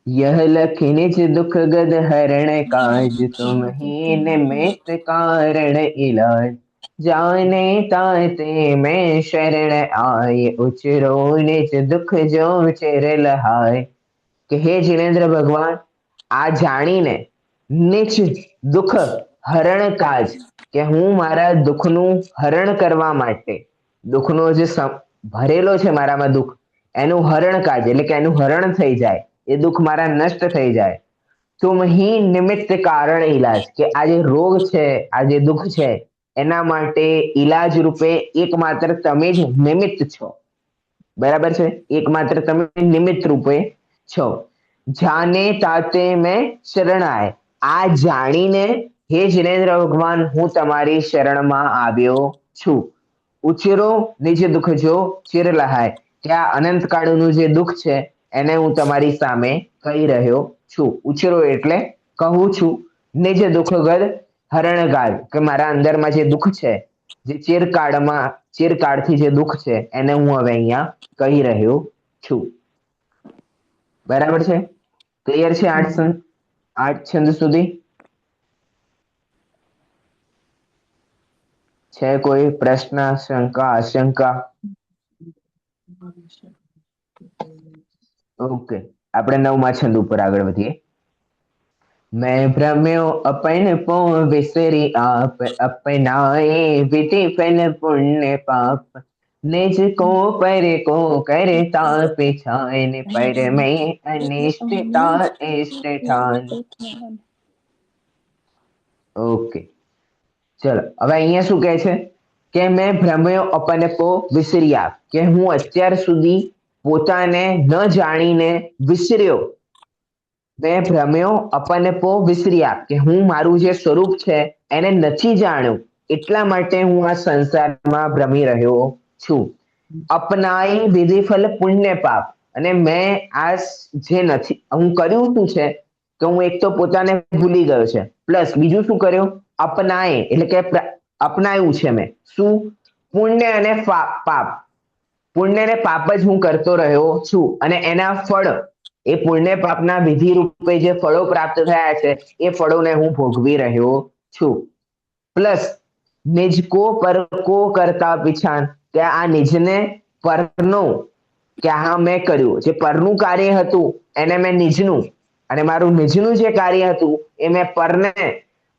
यह लखिन च दुख गद हरण काज, तुम ही निमित्त कारण इलाज, जाने ताते मैं शरण आए, उचरो निज दुख जो चिर लहाय. કે હે જિનેન્દ્ર ભગવાન, આ જાણીને નીચ દુઃખ હરણ કાજ, કે હું મારા દુઃખનું હરણ કરવા માટે, દુઃખનો જે ભરેલો છે મારામાં દુઃખ, એનું હરણ કાજ એટલે કે એનું હરણ થઈ જાય, એ દુઃખ મારા નષ્ટ થઈ જાય. તુમ હી નિમિત્ત કારણ ઇલાજ, કે આ જે રોગ છે, આ જે દુઃખ છે, એના માટે ઈલાજ રૂપે એકમાત્ર તમે જ નિમિત્ત છો. બરાબર છે? એકમાત્ર તમે નિમિત્ત રૂપે છો. જાને તાતે મેં શરણાય, આ જાણીને હે જિનેન્દ્ર ભગવાન, હું તમારી શરણમાં આવ્યો છું. ઉચરો નિજ દુઃખ જો ચિર લહાય, કે આ અનંત કાળનું જે દુઃખ છે એને હું તમારી સામે કહી રહ્યો છું. ઉચરો એટલે કહું છું, નિજ દુઃખ ગદ હરણગાલ, કે મારા અંદરમાં જે દુઃખ છે, જે ચિરકાળથી જે દુઃખ છે, એને હું હવે અહીંયા કહી રહ્યો છું. બરાબર છે? ક્લિયર છે? 8 છંદ સુધી છે? કોઈ પ્રશ્ન, શંકા, આશંકા? ઓકે, આપણે 9મા છંદ ઉપર આગળ વધીએ. मैं भ्रम्यो अपन पो विसरी आप, अपनाए विधि फल पुण्य पाप, निज को करता पिछान, पर में अनिष्टता इष्ट ठान. ઓકે, ચલો હવે અહીંયા શું કહે છે કે મેં ભ્રમ્યો અપનપો વિસરી આપ, કે હું અત્યાર સુધી પોતાને ન જાણીને વિસર્યો. મેં ભ્રમ્યો અપનપો વિસરી આપ, કે હું મારું જે સ્વરૂપ છે એને નથી જાણ્યું, એટલા માટે હું આ સંસારમાં ભ્રમી રહ્યો છું. અપનાઈ વિધિફલ પુણ્ય પાપ, અને મેં આ જે નથી હું કર્યું શું છે કે હું એક તો પોતાને ભૂલી ગયો છે, પ્લસ બીજું શું કર્યું? અપનાય એટલે કે અપનાયું છે મેં શું? પુણ્ય અને પાપ. પુણ્ય અને પાપ જ હું કરતો રહ્યો છું, અને એના ફળ, એ પુણ્ય પાપના વિધિ રૂપે જે ફળો પ્રાપ્ત થયા છે એ ફળોને હું ભોગવી રહ્યો છું. પ્લસ નિજકો પરકો કરતા પીછાન, કે આ નિજને પરનો, કે હા મેં કર્યું, જે પરનું કાર્ય હતું એને મેં નિજનું, અને મારું નિજનું જે કાર્ય હતું એ મેં પરને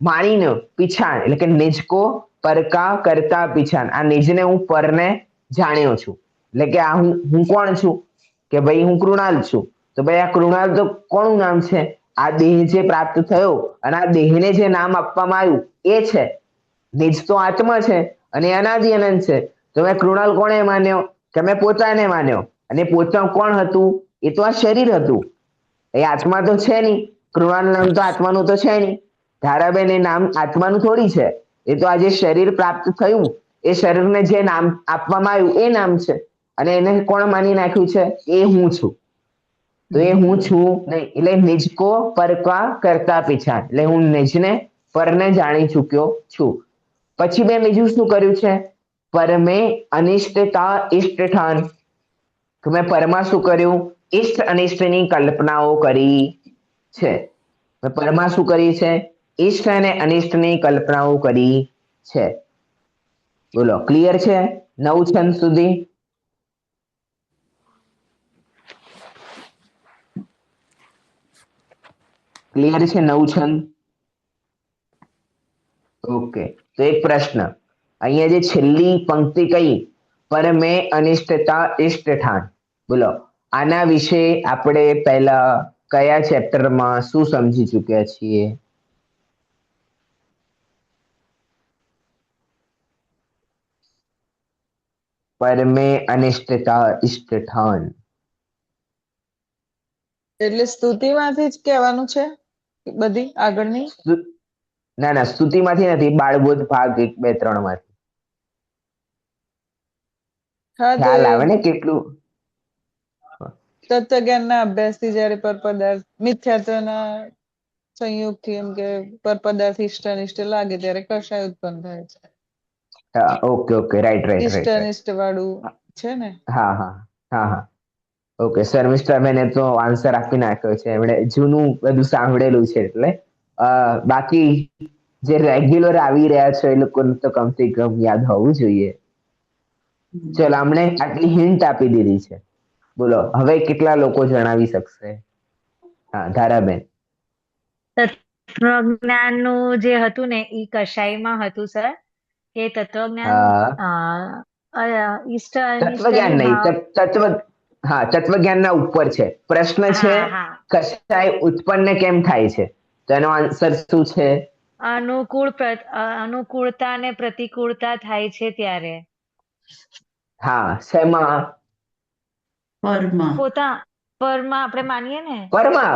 માણીને પીછાણ, એટલે કે નિજકો પરકા કરતા પીછાણ, આ નિજને હું પરને જાણ્યો છું. એટલે કે આ હું કોણ છું? કે ભાઈ હું કૃણાલ છું. તો ભાઈ આ કૃણાલ તો કોનું નામ છે? આ દેહ જે પ્રાપ્ત થયો અને આ દેહને જે નામ આપવામાં આવ્યું એ છે. નિજ તો આત્મા છે અને અનાદિ અનંત છે. તો મેં કૃણાલ કોણે માન્યો? કે મેં પોતાને માન્યો. અને પોતા કોણ હતું? એ તો આ શરીર હતું, એ આત્મા તો છે નહીં. કૃણાલ નામ તો આત્માનું તો છે નહીં. ધારાબેન એ નામ આત્માનું થોડી છે, એ તો આ જે શરીર પ્રાપ્ત થયું એ શરીરને જે નામ આપવામાં આવ્યું એ નામ છે, અને એને કોણ માની નાખ્યું છે? એ હું છું. તો એ હું છું નહીં, એટલે નિજકો પરકા કરતા પીછા, એટલે હું નિજને પરને જાણી ચૂક્યો છું. પછી મેં બીજું શું કર્યું છે? પરમે અનિષ્ટતા ઇષ્ટ ઠાન. મેં પરમાં શું કર્યું? ઇષ્ટ અનિષ્ટની કલ્પનાઓ કરી છે. પરમાં શું કરી છે? ઇષ્ટ અને અનિષ્ટની કલ્પનાઓ કરી છે. બોલો, ક્લિયર છે 9 છંદ સુધી? ક્લિયર છે 9 છંદ? ઓકે, તો એક પ્રશ્ન અહીંયા જે છેલ્લી પંક્તિ કઈ, પર મેં અનિષ્ટતા ઇષ્ટ ઠાન, બોલો આના વિશે આપણે પહેલા કયા ચેપ્ટરમાં શું સમજી ચૂક્યા છીએ? પર મેં અનિષ્ટતા ઇષ્ટ ઠાન. એટલે સ્તુતિમાંથી જ કહેવાનું છે બધી આગળની? ના ના, સ્તુતિમાંથી નથી, બાળબોધ ભાગ 1, 2, 3 માંથી. હા, તો ખ્યાલ આવે ને કેટલું? તત્વજ્ઞાનના અભ્યાસથી જયારે પર પદાર્થ મિથ્યાત્વના સંયોગથી એમ કે પર પદાર્થ ઇષ્ટ અનિષ્ટ લાગે ત્યારે કશાય ઉત્પન્ન થાય છે. હા, ઓકે ઓકે, રાઈટ રાઈટ ઇષ્ટ રાઈટ. અનિષ્ટ વાળું છે ને? હા હા હા હા, ઓકે. શર્મિષ્ઠા બેને તો આન્સર આપી નાખ્યો છે, એમણે જૂનું બધું સાંભળેલું છે એટલે. બાકી જે રેગ્યુલર આવી રહ્યા છે એ લોકોને તો કમથી કમ યાદ હોવું જોઈએ. ચલો, આમણે આટલી હિન્ટ આપી દીધી છે. બોલો, હવે કેટલા લોકો જણાવી શકશે? હા, ધારાબેન. તત્વજ્ઞાનનું જે હતું ને એ કશાયમાં હતું સર, કે તત્વજ્ઞાન ઈષ્ટ તત્વજ્ઞાન અનિષ્ટની નહીં, ભાવ. તત્વજ્ઞાનના ઉપર છે. પ્રશ્ન છે હા હા, કશાય ઉત્પન્ન કેમ થાય છે, તો એનો આન્સર શું છે? અનુકૂળતા અને પ્રતિકૂળતા થાય છે ત્યારે. હા, શેમાં? પરમાં. પરમાં આપણે માનીએ ને. પરમાં.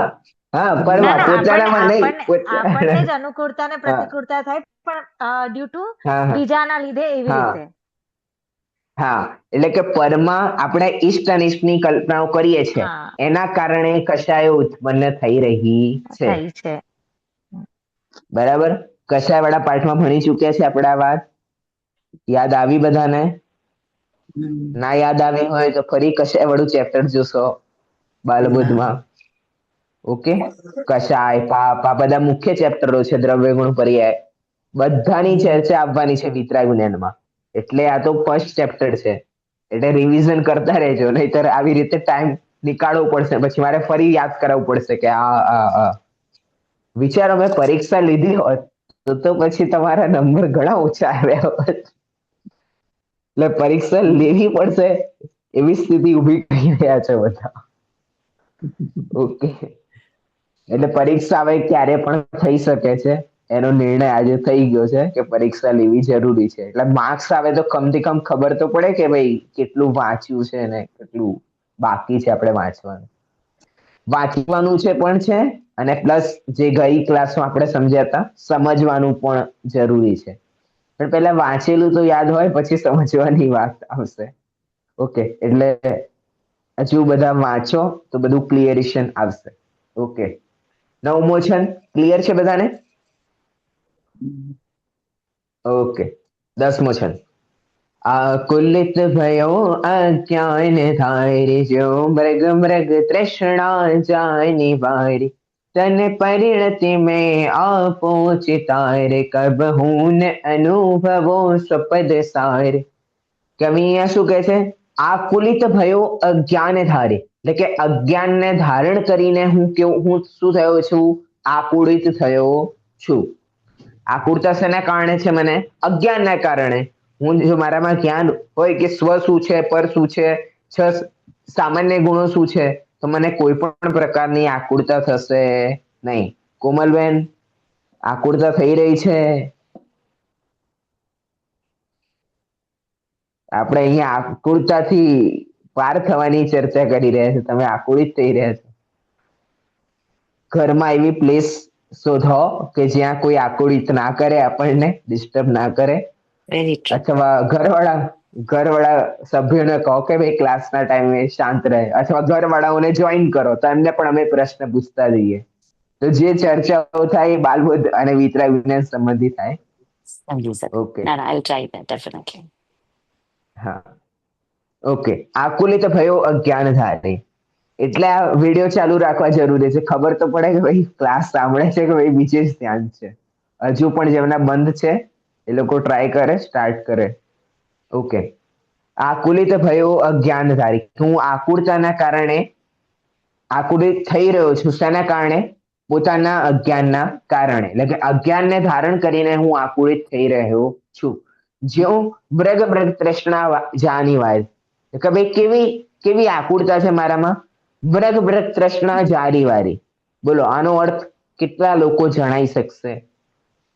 હા, ના પરમાં, ના, પોતાનામાં નહીં. આપણને જ અનુકૂળતા અને હા પ્રતિકૂળતા થાય, પણ ડ્યુ ટુ હા હા બીજાના લીધે એવી હા રીતે. હા, એટલે કે પરમાં આપણે ઇષ્ટ અનિષ્ટની કલ્પનાઓ કરીએ છીએ, હા, એના કારણે કશાયો ઉત્પન્ન થઈ રહી છે. થઈ છે. બરાબર. કશાય વાળા પાઠમાં ભણી ચૂક્યા છે આપણે આ વાત? યાદ આવી બધાને? ના યાદ આવી હોય તો ફરી કશાય વાળું ચેપ્ટર જોશો બાલબોધમાં. ઓકે, કશાય, પાપ, આ બધા મુખ્ય ચેપ્ટરો છે. દ્રવ્ય ગુણ પર્યાય બધાની ચર્ચા આવવાની છે વિતરાગ જ્ઞાનમાં. એટલે આ તો ફર્સ્ટ ચેપ્ટર છે, એટલે રિવિઝન કરતા રહેજો, નહીતર આવી રીતે ટાઈમ નીકાળવો પડશે, પછી મારે ફરી યાદ કરાવવું પડશે કે આ વિચારો મેં પરીક્ષા લીધી હોત તો પછી તમારા નંબર ઘણા ઓછા આવ્યા હોત. એટલે પરીક્ષા લેવી પડશે એવી સ્થિતિ ઊભી કરી રહ્યા છે બધા. ઓકે, એટલે પરીક્ષા હવે ક્યારે પણ થઈ શકે છે, એનો નિર્ણય આજે થઈ ગયો છે કે પરીક્ષા લેવી જરૂરી છે. એટલે માર્ક્સ આવે તો કમથી કમ ખબર તો પડે કે ભાઈ કેટલું વાંચ્યું છે ને કેટલું બાકી છે આપણે વાંચવાનું. વાંચવાનું છે પણ છે, અને પ્લસ જે ગઈ ક્લાસમાં આપણે સમજ્યા હતા સમજવાનું પણ જરૂરી છે. પણ પહેલા વાંચેલું તો યાદ હોય, પછી સમજવાની વાત આવશે. ઓકે, એટલે હજુ બધા વાંચો તો બધું ક્લિયરેશન આવશે. ઓકે, 9મો છંદ ક્લિયર છે બધાને? ઓકે, 10મો છંદ. આકુલિત ભયો અજ્ઞાન ધારી, જો મૃગ મૃગ તૃષ્ણા જાય નિવારી, તન પરિણતિ में आपो चितार, कब હું અનુભવો સપદ સાર. કવિ અહીંયા શું કહે છે? આકુલિત ભયો અજ્ઞાન ધારે, એટલે કે અજ્ઞાનને ધારણ કરીને હું શું થયો છું? આકુલિત થયો છું. આકુળતા શેના કારણે છે? મને અજ્ઞાનના કારણે. જો મારામાં જ્ઞાન હોય કે સ્વ શું છે, પર શું છે, સામાન્ય ગુણો શું છે, તો મને કોઈ પણ પ્રકારની આકુળતા થશે નહીં. કોમલબેન, આકુળતા થઈ રહી છે? આપણે અહીંયા આકુળતાથી પાર થવાની ચર્ચા કરી રહ્યા છે, તમે આકુળિત થઈ રહ્યા છો. ઘરમાં એવી પ્લેસ શોધો કે જ્યાં કોઈ આકુળિત ના કરે, આપણને ડિસ્ટર્બ ના કરે. અથવા ઘરવાળા સભ્યોને કહો કે ભાઈ ક્લાસના ટાઈમે શાંત રહે, અથવા ઘરવાળાઓને જોઈન કરો તો એમને પણ અમે પ્રશ્ન પૂછતા જઈએ. તો જે ચર્ચાઓ થાય એ બાલબોધ અને વિતરાગ વિજ્ઞાન સંબંધી થાય. સમજી શકે. ઓકે, ના ના, આઈ ટ્રાય ધેટ ડેફિનેટલી. હા, ઓકે. આકુલિત ભયો અજ્ઞાન ધારે, એટલે આ વિડીયો ચાલુ રાખવા જરૂરી છે, ખબર તો પડે કે ભાઈ ક્લાસ સાંભળે છે કે ભાઈ બીજે જ ધ્યાન છે. હજુ પણ જેમના બંધ છે એ લોકો ટ્રાય કરે, સ્ટાર્ટ કરે. ઓકે. આકુલિત ભયો અજ્ઞાનધારી. હું આકુળતાના કારણે આકુલિત થઈ રહ્યો છું. શેના કારણે? પોતાના અજ્ઞાનના કારણે. એટલે કે અજ્ઞાનને ધારણ કરીને હું આકુલિત થઈ રહ્યો છું. જેવું મૃગ તૃષ્ણા જાની વાય. કે ભાઈ કેવી કેવી આકુળતા છે મારામાં? મૃગ તૃષ્ણા જારી વારી. બોલો આનો અર્થ કેટલા લોકો જણાઈ શકશે?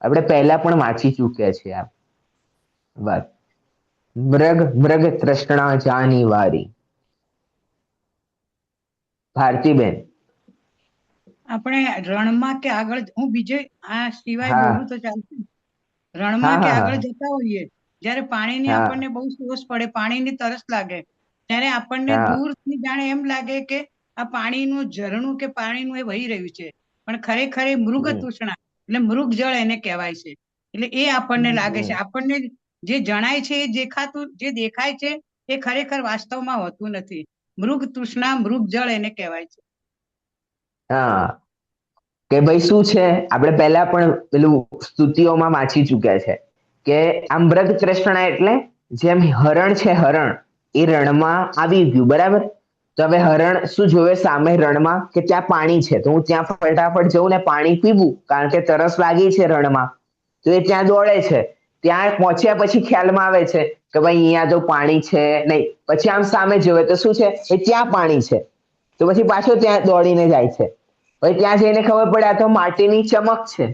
આપણે પહેલા પણ વાંચી ચૂક્યા છીએ આ વાત. મૃગ તૃષ્ણા જાની વારી. ભારતીબેન. આપણે રણમાં કે આગળ હું બીજે આ સિવાય હા બોલું તો ચાલશે? હા રણમાં કે હા આગળ હા જતા હોઈએ, જ્યારે પાણીની હા આપણને બહુ સોસ પડે, પાણીની તરસ લાગે, ત્યારે આપણને હા દૂરથી જાણે એમ લાગે કે આ પાણીનું ઝરણું કે પાણીનું એ વહી રહ્યું છે, પણ ખરેખર એ મૃગ હમ, તૃષ્ણા એટલે મૃગ જળ એને કહેવાય છે. એટલે એ આપણને લાગે છે, હમ. આપણને જે જણાય છે એ જે દેખાય છે એ ખરેખર વાસ્તવમાં હોતું નથી. મૃગ તૃષ્ણા મૃગ જળ એને કહેવાય છે. હા કે ભાઈ શું છે, આપણે પહેલા પણ પેલું સ્તુતિઓમાં વાંચી ચૂક્યા છે કે આ મૃગ તૃષ્ણા એટલે જેમ હરણ છે, હરણ એ રણમાં આવી ગયું, બરાબર? તો હવે હરણ શું જોવે સામે રણમાં કે ત્યાં પાણી છે, તો હું ત્યાં ફટાફટ જઉં ને પાણી પીવું, કારણ કે તરસ લાગી છે રણમાં. તો એ ત્યાં દોડે છે. ત્યાં પહોંચ્યા પછી ખ્યાલમાં આવે છે કે ભાઈ અહીંયા તો પાણી છે નહીં. પછી આમ સામે જોવે તો શું છે, એ ત્યાં પાણી છે. તો પછી પાછો ત્યાં દોડીને જાય છે. પછી ત્યાં જઈને ખબર પડે આ તો માટીની ચમક છે.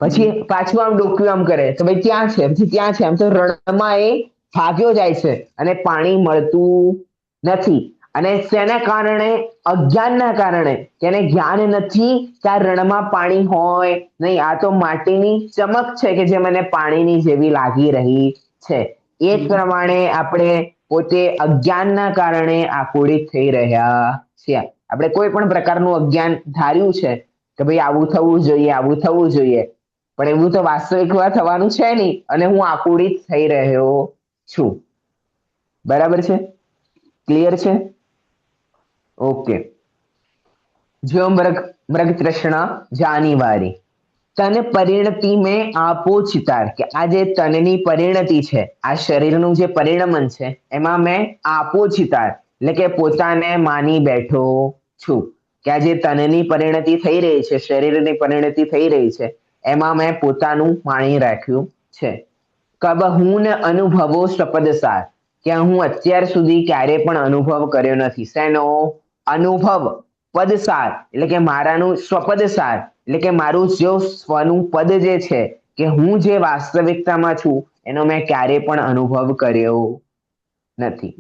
પછી પાછું આમ ડોક્યું આમ કરે તો ભાઈ ત્યાં છે, પછી ત્યાં છે, આમ તો રણમાં એ ભાગ્યો જાય છે અને પાણી મળતું નથી. અને તેના કારણે અજ્ઞાનના કારણે તેને જ્ઞાન નથી કે આ રણમાં પાણી હોય નહીં, આ તો માટીની ચમક છે કે જે મને પાણીની જેવી લાગી રહી છે. એ જ પ્રમાણે આપણે પોતે અજ્ઞાનના કારણે આકુળિત થઈ રહ્યા છીએ. આપણે કોઈ પણ પ્રકારનું અજ્ઞાન ધાર્યું છે કે ભાઈ આવું થવું જોઈએ, આવું થવું જોઈએ, પણ એવું તો વાસ્તવિકમાં થવાનું છે નહીં, અને હું આકુળિત થઈ રહ્યો છું. બરાબર છે? ક્લિયર છે? ઓકે. જો મૃગ તૃષ્ણા જાની વારી. તન પરિણતિ મેં આપો ચિતાર. કે આ જે તનની પરિણતિ છે, આ શરીરનું જે પરિણમન છે, એમાં મેં આપો ચિતાર એટલે કે પોતાને માની બેઠો છું. કે આ જે તનની પરિણતિ થઈ રહી છે, શરીરની પરિણતિ થઈ રહી છે, એમાં મેં પોતાનું માણી રાખ્યું છે. કબહુન અનુભવો સપદસાર. કે હું અત્યાર સુધી ક્યારે પણ અનુભવ કર્યો નથી. શેનો અનુભવ? પદસાર એટલે કે મારાનું સ્વપદસાર, એટલે કે મારું જો સ્વનું પદ જે છે, કે હું જે વાસ્તવિકતામાં છું એનો મેં ક્યારે પણ અનુભવ કર્યો નથી.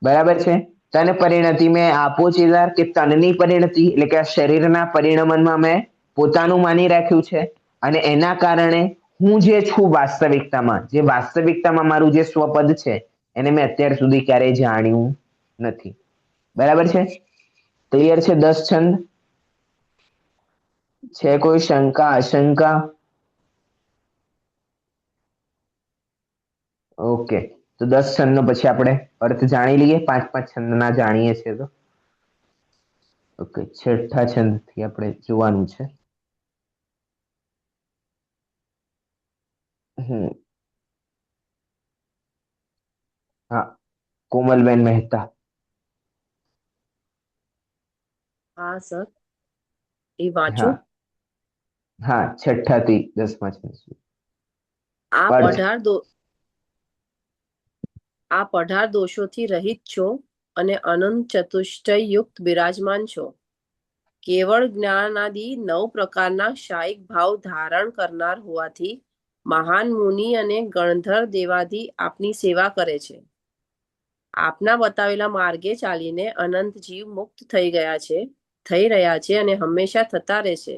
બરાબર છે? તન પરિણતિ મેં આપો ચિતાર કે તનની પરિણતિ એટલે કે શરીરના પરિણમનમાં મેં પોતાનું માની રાખ્યું છે, અને એના કારણે હું જે છું વાસ્તવિકતામાં, જે વાસ્તવિકતામાં મારું જે સ્વપદ છે, એને મેં અત્યાર સુધી ક્યારેય જાણ્યું નથી. બરાબર છે? ક્લિયર છે? 10 છંદ છે? કોઈ શંકા આશંકા? ઓકે, તો 10 છંદનો પછી આપણે અર્થ જાણી લઈએ. 5-5 છંદના જાણીએ છીએ તો ઓકે. છઠ્ઠા છંદથી આપણે જોવાનું છે. હા, કોમલબેન મહેતા. હા સર, એ વાંચું. હા હા, છઠ્ઠાથી 10મા છંદ સુધી. આપ અર્થ. 18 દોષોથી રહિત છો અને અનંત ચતુષ્ટય યુક્ત બિરાજમાન છો. કેવળ જ્ઞાનાદિ 9 પ્રકારના શાયિક ભાવ ધારણ કરનાર હોવાથી મહાન મુનિ અને ગણધર દેવાદિ આપની સેવા કરે છે. આપના બતાવેલા માર્ગે ચાલીને અનંત જીવ મુક્ત થઈ રહ્યા છે અને હંમેશા થતા રહેશે.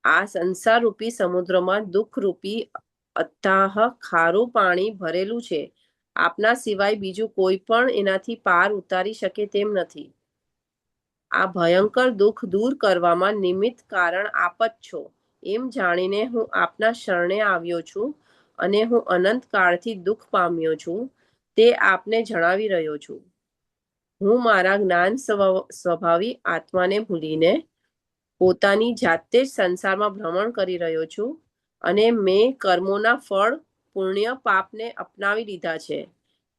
આ સંસાર રૂપી સમુદ્રમાં દુઃખ રૂપી અથાહ ખારું પાણી ભરેલું છે. આપના સિવાય બીજું કોઈ પણ એનાથી પાર ઉતારી શકે તેમ નથી. આ ભયંકર દુઃખ દૂર કરવામાં નિમિત્ત કારણ આપ જ છો એમ જાણીને હું આપના શરણે આવ્યો છું, અને હું અનંત કાળથી દુઃખ પામ્યો છું તે આપને જણાવી રહ્યો છું. હું મારા જ્ઞાન સ્વભાવી આત્માને ભૂલીને પોતાની જાતે જ સંસારમાં ભ્રમણ કરી રહ્યો છું અને મેં કર્મોના ફળ પુણ્ય પાપને અપનાવી લીધા છે.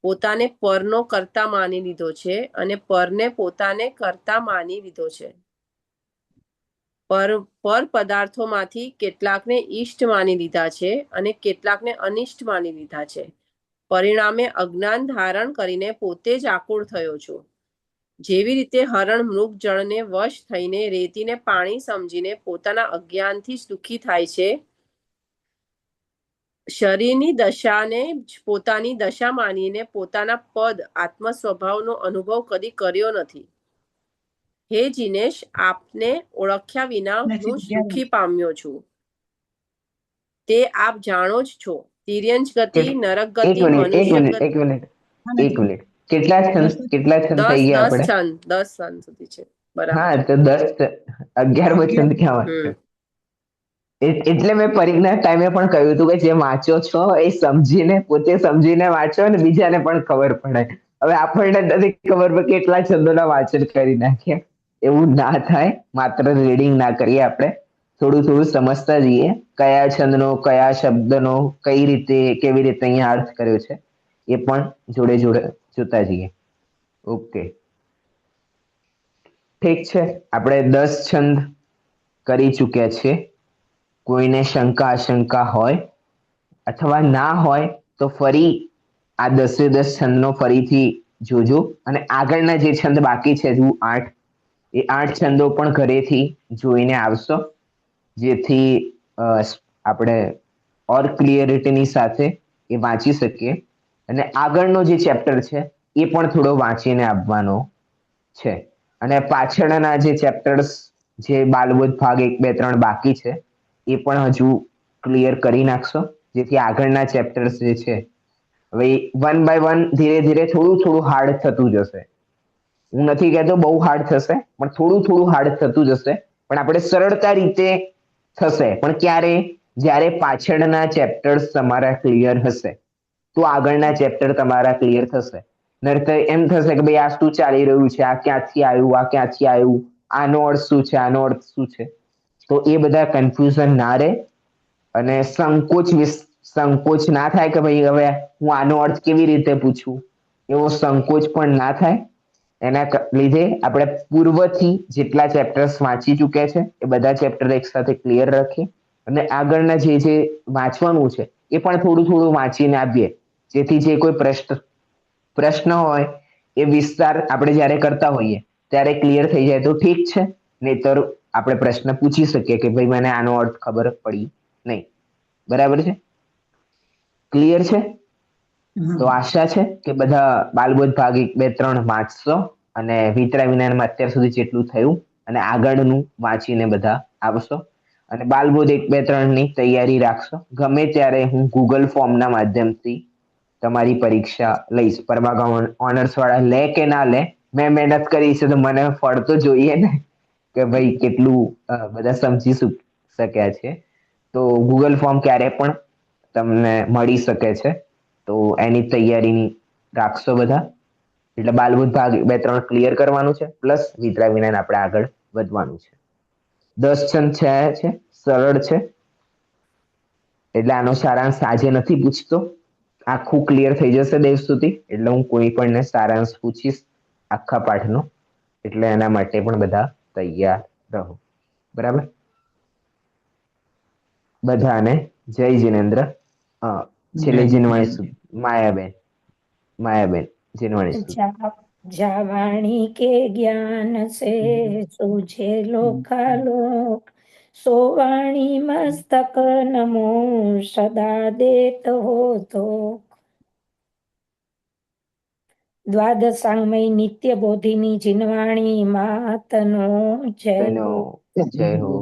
પોતાને પરનો કર્તા માની લીધો છે અને પરને પોતાને કર્તા માની લીધો છે. પર પદાર્થોમાંથી કેટલાકને ઈષ્ટ માની લીધા છે અને કેટલાકને અનિષ્ટ માની લીધા છે. પરિણામે અજ્ઞાન ધારણ કરીને પોતે જ આકુળ થયો છું. જેવી રીતે હરણ મૃગ જળને વશ થઈને રેતીને પાણી સમજીને પોતાના અજ્ઞાનથી જ દુઃખી થાય છે, શરીરની દશાને જ પોતાની દશા માનીને પોતાના પદ આત્મ સ્વભાવનો અનુભવ કદી કર્યો નથી. હે જીનેશ, આપને ઓળખ્યા વિના હું દુઃખી પામ્યો છું. તે આપ જાણો જ છો. તિર્યંચ ગતિ, નરક ગતિ, મનુષ્ય ગતિ. કેટલા છંદ થઈ ગયા આપણે? 10 છંદ સુધી છે. બરાબર. હા, તો 11મો છંદ ક્યાં વાંચ્યો? એટલે મેં પરીક્ષા ટાઈમે પણ કહ્યું હતું કે જે વાંચો છો એ સમજીને પોતે સમજીને વાંચો અને બીજાને પણ ખબર પડે. હવે આપણને નથી ખબર પડે કેટલા છંદોના વાંચન કરી નાખીએ. એવું ના થાય. માત્ર રીડિંગ ના કરીએ. આપણે થોડું સમજતા જઈએ કયા છંદનો કયા શબ્દનો કઈ રીતે કેવી રીતે અહીંયા અર્થ કર્યો છે એ પણ જોડે જોતા જઈએ. ઓકે, ઠીક છે. આપણે 10 છંદ કરી ચૂક્યા છીએ. કોઈને શંકા આશંકા હોય અથવા ના હોય તો ફરી આ 10 છંદનો ફરીથી જોજો અને આગળના જે છંદ બાકી છે હજુ 8 એ 8 છંદો પણ ઘરેથી જોઈને આવશો, જેથી આપણે ઓર ક્લિયરિટીની સાથે એ વાંચી શકીએ અને આગળનો જે ચેપ્ટર છે એ પણ થોડો વાંચીને આવવાનો છે. અને પાછળના જે ચેપ્ટર્સ જે બાલબોધ ભાગ 1, 2, 3 બાકી છે એ પણ હજુ ક્લિયર કરી નાખશો, જેથી આગળના ચેપ્ટર્સ જે છે હવે 1 by 1 ધીરે ધીરે થોડું હાર્ડ થતું જશે. હું નથી કહેતો બહુ હાર્ડ થશે, પણ થોડું હાર્ડ થતું જશે. પણ આપણે સરળતા રીતે થશે. પણ ક્યારે? જ્યારે પાછળના ચેપ્ટર્સ તમારા ક્લિયર હશે તો આગળના ચેપ્ટર તમારા ક્લિયર થશે. નહીતર એમ થશે કે ભાઈ આ શું ચાલી રહ્યું છે, આ ક્યાંથી આવ્યું, આનો અર્થ શું છે, આનો અર્થ શું છે. તો એ બધા કન્ફ્યુઝન ના રહે અને સંકોચ ના થાય કે ભાઈ હવે હું આનો અર્થ કેવી રીતે પૂછું, એવો સંકોચ પણ ના થાય. એના લીધે આપણે પૂર્વથી જેટલા ચેપ્ટર્સ વાંચી ચૂક્યા છે એ બધા ચેપ્ટર એક સાથે ક્લિયર રાખીએ અને આગળના જે વાંચવાનું છે એ પણ થોડું વાંચીને આપીએ, જેથી જે કોઈ પ્રશ્ન હોય એ વિસ્તાર આપણે જ્યારે કરતા હોઈએ ત્યારે ક્લિયર થઈ જાય તો ઠીક છે, નહીતર આપણે પ્રશ્ન પૂછી શકીએ કે ભાઈ મને આનો અર્થ ખબર પડી નહીં. બરાબર છે? ક્લિયર છે? તો આશા છે કે બધા બાલબોધ ભાગ 1, 2, 3 વાંચશો અને વિતરા વિજ્ઞાનમાં અત્યાર સુધી જેટલું થયું અને આગળનું વાંચીને બધા આવશો અને બાલબોધ 1, 2, 3 ની તૈયારી રાખશો. ગમે ત્યારે હું ગૂગલ ફોર્મના માધ્યમથી તમારી પરીક્ષા લઈશ. પરમાગમ ઓનર્સ વાળા લે કે ના લે, મેં મહેનત કરી છે તો મને ફળ તો જોઈએ ને કે ભાઈ કેટલું બધા સમજી શક્યા છે. તો ગૂગલ ફોર્મ ક્યારે પણ તમને મળી શકે છે, તો એની તૈયારી રાખશો બધા. એટલે બાલબોધ ભાગ 1, 2, 3 ક્લિયર કરવાનું છે, પ્લસ વિતરા વિજ્ઞાન આપણે આગળ વધવાનું છે. 10 છંદ છે, સરળ છે. એટલે આનો સારાંશ આજે નથી પૂછતો, આખું ક્લિયર થઈ જશે દેવ સુધી એટલે હું કોઈ પણ સારાંશ પૂછીશ આખા પાઠનો. એટલે એના માટે પણ બધા તૈયાર રહો. બરાબર? બધાને જય જિનેન્દ્ર. છેલ્લે જીનવાણી માયાબેન જીનવાણી. जावाणी के ज्ञान से सूझे लोकालोक, सोवाणी मस्तक नमो सदा देत हो तो। द्वादशांगमयी नित्य बोधिनी जिनवाणी मातनो जय हो. જય હો.